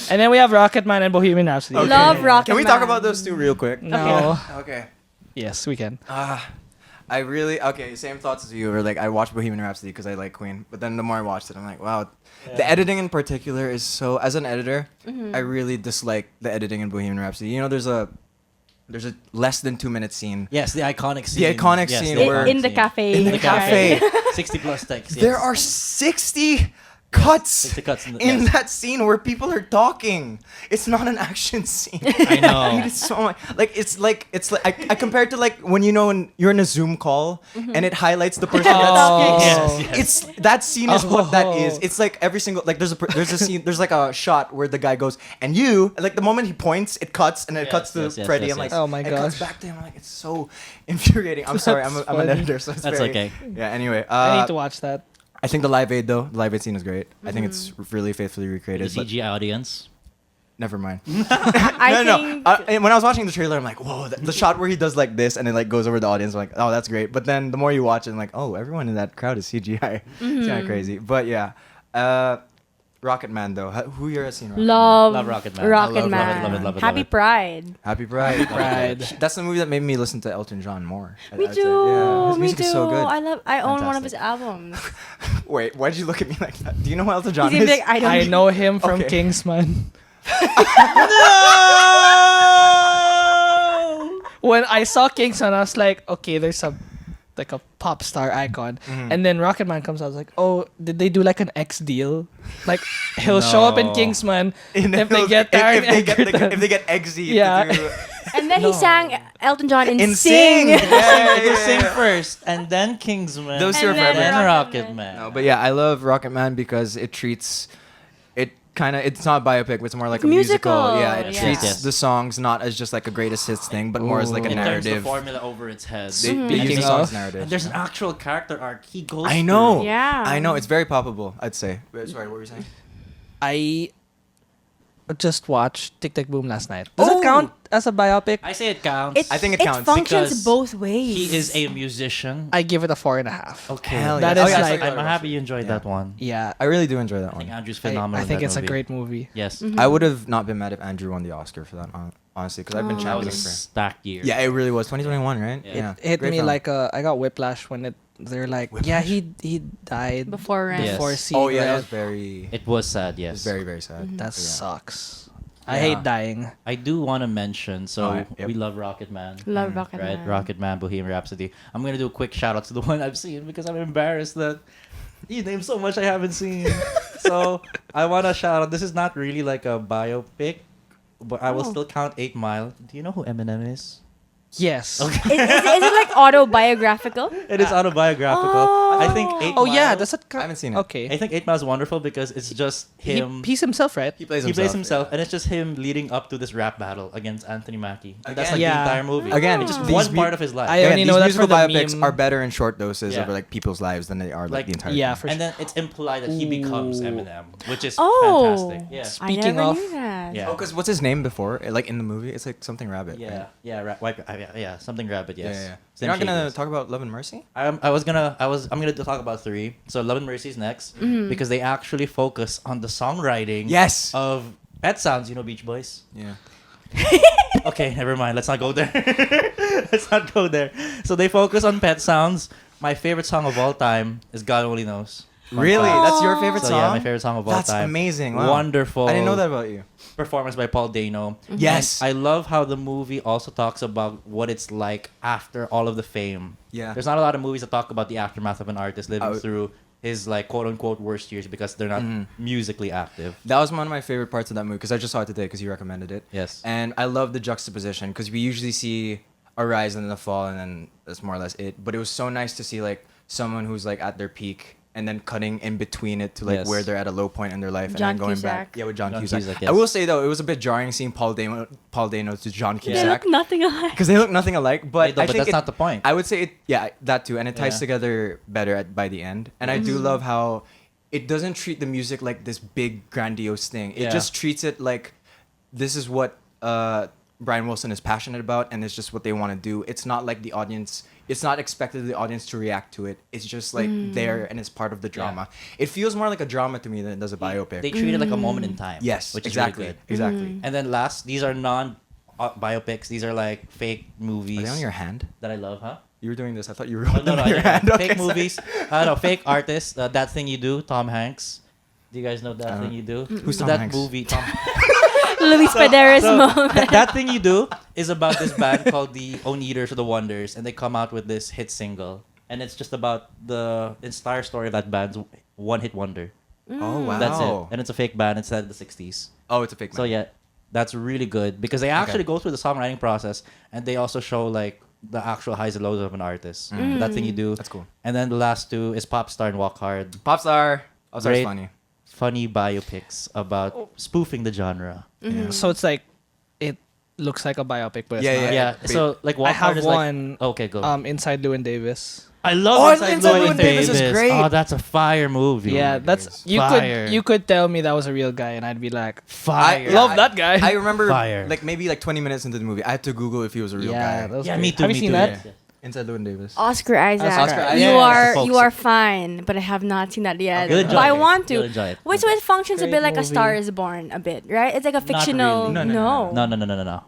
And then we have Rocketman and Bohemian Rhapsody. Okay. Love Rocket Can we talk Man. about those two real quick? No. Okay. Yes, we can. I really same thoughts as you. Or like I watched Bohemian Rhapsody because I like Queen, but then the more I watched it, I'm like, wow, the editing in particular is so. As an editor, I really dislike the editing in Bohemian Rhapsody. You know, there's a less than 2 minute scene. Yes, the iconic scene. The iconic scene where- In the cafe. In the cafe. right? 60 plus takes. Yes. There are 60 cuts 60 cuts in, in yes. that scene where people are talking. It's not an action scene. I know. I hate it so much. It's like I compare it to like when when you're in a Zoom call and it highlights the person that's Oh. speaking. Yes, yes. It's that scene is what that is. Oh. It's like every single like there's a scene there's like a shot where the guy goes and you like the moment he points it cuts and then it Yes, cuts to yes, yes, Freddie. yes, I'm like yes. Oh my it cuts gosh. back to him. I'm like it's so infuriating. I'm sorry. I'm an funny. editor, so it's That's very, okay. Yeah. Anyway, I need to watch that. I think the Live Aid though, the Live Aid scene is great. I think it's really faithfully The recreated. But CG audience. never mind. I no. think And when I was watching the trailer, I'm like, whoa, the shot where he does like this and it like goes over the audience, I'm like, oh, that's great. But then the more you watch it, I'm like, oh, everyone in that crowd is CGI. It's kind of crazy. But yeah, Rocket Man though, who you're seeing? Love Rocket Man. Rocket I love Man. Love it, love it, Happy love it. Pride. Happy Pride. Pride. That's the movie that made me listen to Elton John more. Me I'd say. too. Yeah, his Me music too. is so good. I own one of his Fantastic. albums. Wait, why'd you look at me like that? Do you know who Elton John He's is? like, I don't. I know him from Okay. Kingsman. When I saw Kingsman, I was like, okay, there's a pop star icon. And then Rocketman comes out, I was like, oh, did they do like an X deal? Like he'll show up in No. Kingsman In if they those- get Taron Egerton. if they get Eggsy Yeah. to do And then he sang Elton John in in Sing. Sing. Yeah, They sing first, and then Kingsman. Those two are And then forever. then Rocket Rocket Man. No, but yeah, I love Rocket Man because it treats it kind of it's not a biopic, but it's more like a Musical, musical. Yeah, it yeah. treats Yes. the songs not as just like a greatest hits thing, but more as like a It turns the narrative. formula over its head. They use Speaking the songs of- narrative. And there's an actual character arc he goes I know. through. Yeah. I know. It's very palpable, I'd say. Sorry, what were you saying? I just watched Tick Tick Boom last night. Does Oh! it count as a biopic? I say it counts. I think it counts functions because both ways. He is a musician. I give it a 4.5. Okay. Hell That yeah. is Oh, yeah, like- sorry, I'm sorry, happy you sorry. enjoyed Yeah. that one. Yeah. I really do enjoy that I think one. Andrew's I phenomenal. think in it's that a movie. great movie. Yes. I would have not been mad if Andrew won the Oscar for that, honestly, because I've been That championing was a for. stacked year. Yeah, it really was 2021, right? Yeah. It hit Great me film. like I got whiplash when they're like, yeah, he died before Rent. Yes. before seeing Oh yeah, that Red. was very. It was sad, It yes. was very very sad. That Yeah. sucks. I Yeah. hate dying. I do want to mention, so Oh, yep. we love Rocket Man. Love Rocket Right, Man. Rocket Man, Bohemian Rhapsody. I'm gonna do a quick shout out to the one I've seen because I'm embarrassed that you named so much I haven't seen. So I want to shout out. This is not really like a biopic, but I will Oh. still count 8 Mile. Do you know who Eminem is? Yes. Is it like autobiographical? It is autobiographical. I think 8 Oh Mile. yeah, does it count? I haven't seen it. Okay. I think 8 Mile is wonderful because it's just him. He's himself, right? He plays He himself. plays himself, yeah. and it's just him leading up to this rap battle against Anthony Mackie. And that's like Again. the Yeah. entire movie. Again, it's just these one mu- part of his life. I Again, only these know that for musical the biopics meme. are better in short doses Yeah. over like people's lives than they are like the entire. yeah, thing. for and then it's implied that he becomes Ooh. Eminem, which is Oh. fantastic. Yeah. I Speaking never of- knew that. Yeah. Oh, because what's his name before? Like in the movie, it's like something rabbit. Yeah, right? yeah, something rabbit. Yes. Yeah, yeah. Same You're not gonna shapers. talk about Love and Mercy? I'm gonna talk about 3. So Love and Mercy is next because they actually focus on the songwriting. Yes. Of Pet Sounds. You know Beach Boys. Yeah. Okay. Okay, never mind. Let's not go there. Let's not go there. So they focus on pet sounds. My favorite song of all time is God Only Knows. Really? fact. That's your favorite So song? yeah, my favorite song of all That's time. amazing. Wow. Wonderful. I didn't know that about you. Performance by Paul Dano. Yes. And I love how the movie also talks about what it's like after all of the fame. Yeah. There's not a lot of movies that talk about the aftermath of an artist living Oh. through his like quote unquote worst years because they're not musically active. That was one of my favorite parts of that movie because I just saw it today because you recommended it. Yes. And I love the juxtaposition because we usually see a rise and then a fall and then that's more or less it. But it was so nice to see like someone who's like at their peak and then cutting in between it to like Yes. where they're at a low point in their life John and then going Cusack. back. Yeah, with John John Cusack. Cusack, I yes. will say though, it was a bit jarring seeing Paul Dano to John They Cusack look nothing alike. because they look nothing alike. But I But think that's not the point. I would say it. Yeah, that too, and it ties Yeah. together better by the end. And I do love how it doesn't treat the music like this big grandiose thing. It Yeah. just treats it like this is what Brian Wilson is passionate about, and it's just what they want to do. It's not like the audience. It's not expected the audience to react to it. It's just like there, and it's part of the drama. It feels more like a drama to me than it does a biopic. They treat it like a moment in time. Yes, which exactly, is really good. exactly. And then last, these are non biopics. These are like fake movies Are they on your hand? that I love, huh? You were doing this. I thought you were Oh, on no, no, your hand. Okay, fake sorry. movies. No, fake artists. That Thing You Do, Tom Hanks. Do you guys know That Thing You Do? Who's So Tom that Hanks? movie, Tom. Luis Pederes moment. That Thing You Do is about this band called the Oneaters or the Wonders, and they come out with this hit single, and it's just about the entire story of that band's one-hit wonder. Oh wow. That's it, and it's a fake band. It's set in the '60s. Oh, it's a fake. So man. yeah, that's really good because they actually go through the songwriting process, and they also show like the actual highs and lows of an artist. That Thing You Do. That's cool. And then the last two is Pop Star and Walk Hard. Popstar. Popstar's Great. funny. Funny biopics about spoofing the genre. Yeah. So it's like it looks like a biopic, but it's Yeah, not. Yeah. So like Walk I Hard have is one. like okay, go. Inside Llewyn Davis. I love Oh, Inside Inside Llewyn Llewyn Davis is great. Oh, that's a fire movie. Yeah, my that's goodness. you could tell me that was a real guy, and I'd be like, Fire. love that guy. I remember Fire. like maybe like 20 minutes into the movie, I had to Google if he was a real yeah, guy. that was Yeah, great. me too. Have you me seen too, that? yeah. Inside Llewyn Davis. Oscar Isaac. Oscar Isaac. You Yes. are Folks. you are fine, but I have not seen that yet. You'll enjoy But I it. want You'll to. enjoy it. Wait, so it functions a Great bit like A Star movie. Is Born, a bit, right? It's like a Not fictional. really. No. No.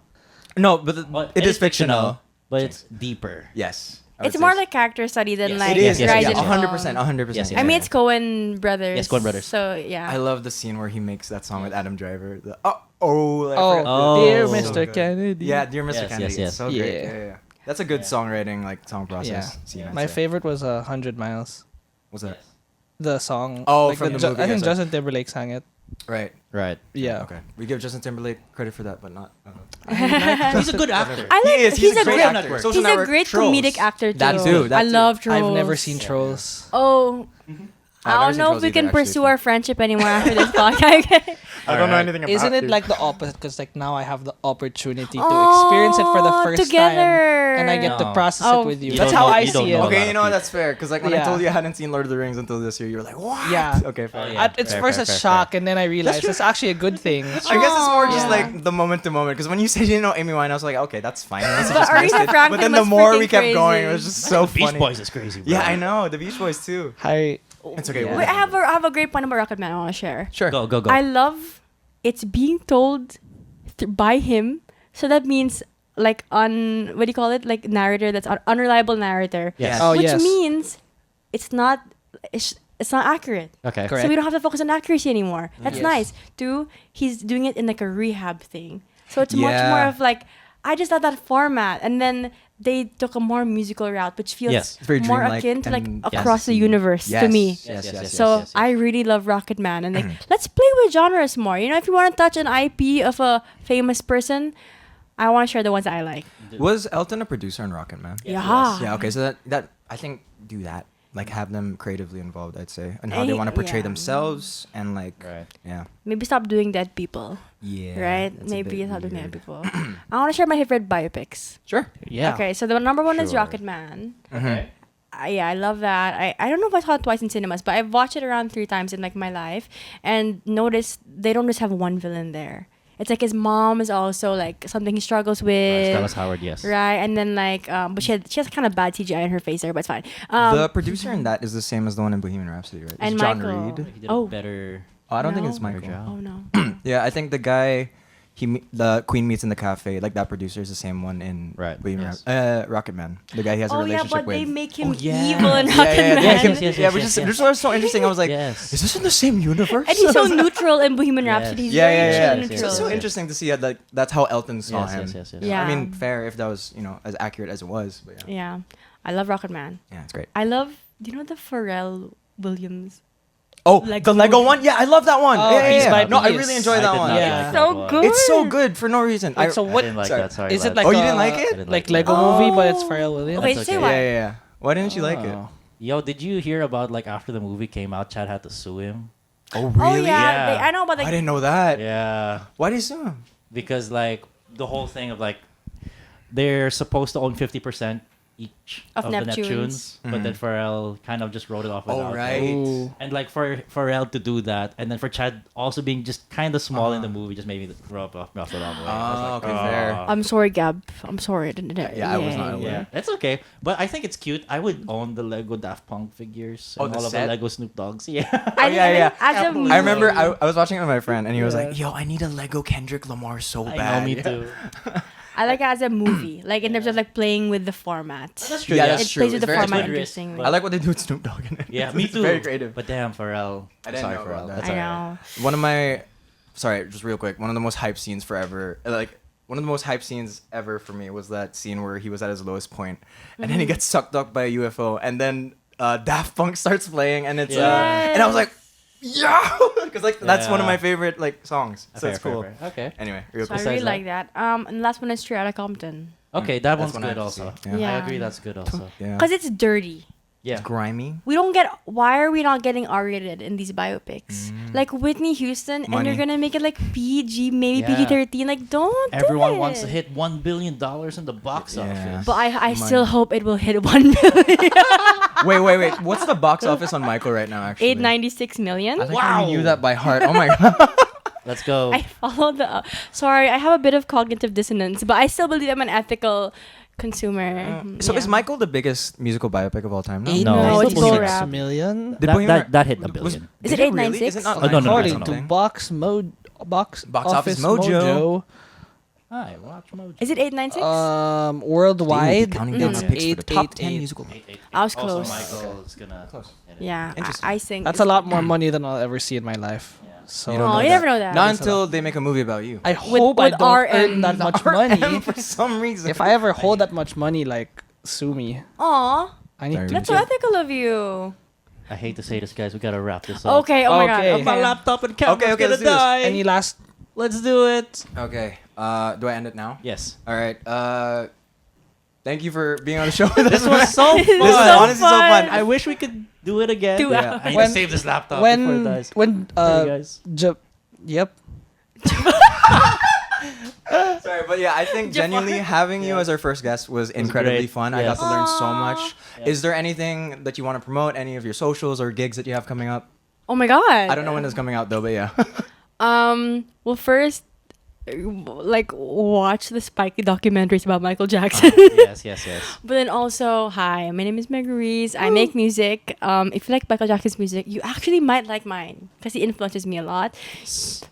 No, but Well, it is fictional. but it's deeper. Yes. I would It's say more so. like character study than Yes. like It is. yes, Yeah, rise yes, yeah, and yes. fall. 100%. 100%. Yes, yes. I mean, it's Coen Brothers. Yes, Coen Brothers. So yeah. I love the scene where he makes that song with Adam Driver. The, I forgot Oh. Dear Oh. Mr. So good. Kennedy. Yeah, Dear Mr. Yes, Kennedy. yes, yes. It's so great. Yeah. Yeah. That's a good Yeah. songwriting like song process. Yeah. scene, I'd My say. favorite was 100 Miles. What's that? The song. Oh, from the Ju- movie, I think yes, Justin Timberlake sang it. Right. Right. Yeah. Okay. We give Justin Timberlake credit for that, but not. He's a good actor. I like. He is. He's a great great. actor. Social He's a Network, great Trolls. comedic actor too. That too, that I too. love Trolls. I've never seen Trolls. Oh. I've I never don't seen know if Trolls we either, can actually, pursue so- our friendship anymore after this podcast. I don't know anything about Isn't it you. like the opposite? Because like now I have the opportunity to Oh, experience it for the first together. time, and I get to No. process Oh. it with you. You That's don't how know- I you don't see know it. a lot Okay, of you know what? people. That's fair. Because like when I Yeah. told you I hadn't seen Lord of the Rings until this year, you were like, "What?" Yeah. Okay, fair. Oh, yeah. It's Fair, first fair, a fair, shock, and then I realized it's actually a good thing. I guess it's more just Yeah. like the moment to moment. Because when you said you didn't know Amy Winehouse, I was like, okay, that's fine. Unless you But just Aretha missed it. Franklin But then the was more we freaking kept going, it crazy. was just so Beach funny. Boys is crazy, bro. Yeah, I know the Beach Boys too. Hi. It's okay. Yeah. Wait, I have a great point about Rocketman I want to share. Sure. Go. I love it's being told by him. So that means like what do you call it? Like narrator that's unreliable narrator. Yes. Oh, Which yes. means it's not accurate. Okay. Correct. So we don't have to focus on accuracy anymore. That's Yes. nice. Two, he's doing it in like a rehab thing. So it's much Yeah. more of like I just love that format. And then they took a more musical route, which feels Yes. It's very more dreamlike akin to like and across the fantasy. universe to Yes. me. Yes. So I really love Rocket Man, and like let's play with genres more. You know, if you want to touch an IP of a famous person, I want to share the ones that I like. Was Elton a producer on Rocket Man? Yeah. Yeah. Okay. So that I think do that. Like have them creatively involved. I'd say and how they want to portray Yeah. themselves and like Right. yeah. Maybe stop doing dead people. Yeah. Right? that's a Maybe bit stop doing dead weird. people. I want to share my favorite biopics. Sure. Yeah. Okay, so the number one is Sure. Rocket Man. Okay. Yeah, I love that. I don't know if I saw it twice in cinemas, but I've watched it around 3 times in like my life, and noticed they don't just have one villain there. It's like his mom is also like something he struggles with. Dallas Howard, yes. Right, and then like, but she has kind of bad CGI in her face there, but it's fine. Um, The producer in that is the same as the one in Bohemian Rhapsody, right? And It's John Michael. Reed. He did Oh. a better. Oh, I don't think No. it's Michael. job. oh no. Yeah, I think the guy, the Queen Meets in the Cafe, like that producer is the same one in Right, Bohemian yes. Rocket Man. The guy he has a Oh yeah, relationship but with. they make him Oh, yeah. evil in yeah, Rocket yeah, Man. Yes, yes, yes, yeah, yes, which yes, is yes. which was so interesting. I was like, Yes. is this in the same universe? And he's so neutral in Bohemian Yes. Rhapsody. He's yeah, very yeah, chill yeah. and yes, It's neutral. just so yes. interesting to see it, like that's how Elton saw Yes, him. yes, yes, yes. Yeah. I mean, fair if that was as accurate as it was, but yeah, Yeah, I love Rocket Man. yeah, it's great. I love. Do you know the Pharrell Williams? Oh, Lego the Lego movie. one? Yeah, I love that one. Oh, yeah, Piece yeah, by yeah. No, I Piece. really enjoyed I that did one. not Yeah. like that So one. good. It's so good for no reason. Wait, so I what didn't like Sorry. that. Sorry. is it lad. like? Oh, you didn't like it? I didn't Like like Lego that. movie, but it's Oh. Pharrell Williams. Okay, That's say okay. what? Yeah, yeah, yeah. Why didn't you like it? Oh. Yo, did you hear about like after the movie came out, Chad had to sue him? Oh, Oh really? yeah, Yeah. I know about I like. didn't know that. Yeah, Why did you sue him? because like the whole thing of like they're supposed to own 50% each Of the Neptunes. Neptunes, but then Pharrell kind of just wrote it off. Oh, without right. it. Ooh. And like for Pharrell to do that, and then for Chad also being just kind of small in the Uh-huh. movie, just made me rub off the wrong way. Oh, okay, fair. I'm sorry, Gab. I'm sorry. Yeah, I was not aware. Yeah, it's okay, but I think it's cute. I would own the Lego Daft Punk figures Oh, and the all of set? the Lego Snoop Dogs. Yeah, I yeah, yeah. As a Absolutely. I remember movie- I was watching it with my friend, and he was Yeah. like, "Yo, I need a Lego Kendrick Lamar so I bad." know, me Yeah. too. I like it as a movie, like in terms of like playing with the format. That's true. Yeah, yeah. that's It true. plays with It's the very format creative. interestingly. I like what they do with Snoop Dogg in it. Yeah, me It's too. very creative. But damn, Pharrell. I didn't Sorry, know Pharrell. about that. That's I alright. know. One of my, sorry, just real quick. One of the most hype scenes forever. Like one of the most hype scenes ever for me was that scene where he was at his lowest point, and then he gets sucked up by a UFO, and then Daft Punk starts playing, and it's Yeah. and I was like, yeah, because like that's one of Yeah. my favorite like songs. So Fair, it's fair, cool. fair. Okay. Anyway, real So I quick. really Besides like that. And the last one is Straight Outta Compton. Okay, that That's one's one I good have to also. see. Yeah. Yeah. I agree, that's good also. Yeah. Because it's dirty. Yeah. It's grimy. We don't get. Why are we not getting R-rated in these biopics? Like Whitney Houston, and Money. you're gonna make it like PG, maybe Yeah. PG-13. Like, don't. do Everyone it. wants to hit $1 billion in the box Yeah. office. But I Money. still hope it will hit 1 billion. Wait. What's the box office on Michael right now? Actually, 896 million. I think Wow. I knew that by heart. Oh my god. Let's go. I follow the. Sorry, I have a bit of cognitive dissonance, but I still believe I'm an ethical consumer. So Yeah. is Michael the biggest musical biopic of all time? No, it's it's Bo Bohemian Rap. million. Did that, Bohemian that, that hit a was- billion. Is did it really? 896? Is it not Oh, no, no, no, According no. to something? Box Office Mojo. Hi, watch Mojo. Is it 896? They will be worldwide counting down it's our picks for the top 10 888. musical. 888. I was Also, close. Michael is gonna. Close. hit it. Yeah, Interesting. I think That's a lot more money than I'll ever see in my life. Yeah. So You don't Oh, know you that. never know that. Not That's a until they make a movie about you. I hope I with don't RM. earn that much money. for some reason. If I ever hold that much money, like sue me. Aw, I need Sorry. to. that's so ethical of you. I hate to say this, guys. We gotta wrap this up. Okay, oh my god. Okay. Okay. My laptop and camera's Okay, gonna let's do this. die. Any last? Let's do it. Okay. Do I end it now? Yes. All right. Thank you for being on the show with us. This was so fun. This This is so honestly so fun. fun. I wish we could do it again. 2 Yeah. hours. I need When- to save this laptop before it When dies. when Sorry, guys. yep. Sorry, but yeah, I think genuinely having you as our first guest was incredibly great. fun. I Yes. got to learn so Aw. much. Yeah. Is there anything that you want to promote? Any of your socials or gigs that you have coming up? Oh my god. I don't know when it's coming out though, but yeah. Well, first, like watch the spiky documentaries about Michael Jackson. Yes. But then also, hi, my name is Meg Ruiz. I make music. If you like Michael Jackson's music, you actually might like mine because he influences me a lot.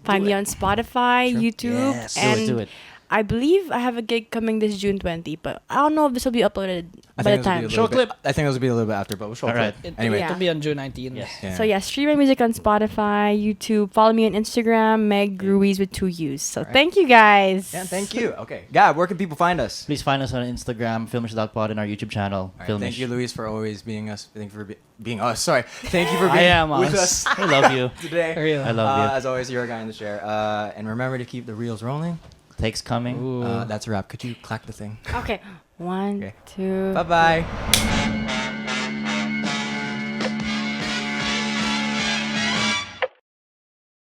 Find me on Spotify, YouTube, Yes. and Do it. I believe I have a gig coming this June 20, but I don't know if this will be uploaded I by think the it'll be a time. little Show a bit- clip. I think it'll be a little bit after, but we'll show a All right. clip. Anyway. It'll be on June 19th. Yes. Yeah. So yeah, stream my music on Spotify, YouTube. Follow me on Instagram, Meg Ruiz with 2 U's. So Alright. thank you guys. Yeah, thank you. Okay. Gab, where can people find us? Please find us on Instagram, Filmish.pod, and our YouTube channel, All right, Filmish. thank you, Luis, for always being us. Thank you for being us. Sorry. Thank you for I being am with us. us I love you. today. Real. I love you. As always, you're a guy in the chair. And remember to keep the reels rolling. Takes coming. Ooh. That's a wrap. Could you clack the thing? Okay. 1, Okay. 2. Bye bye.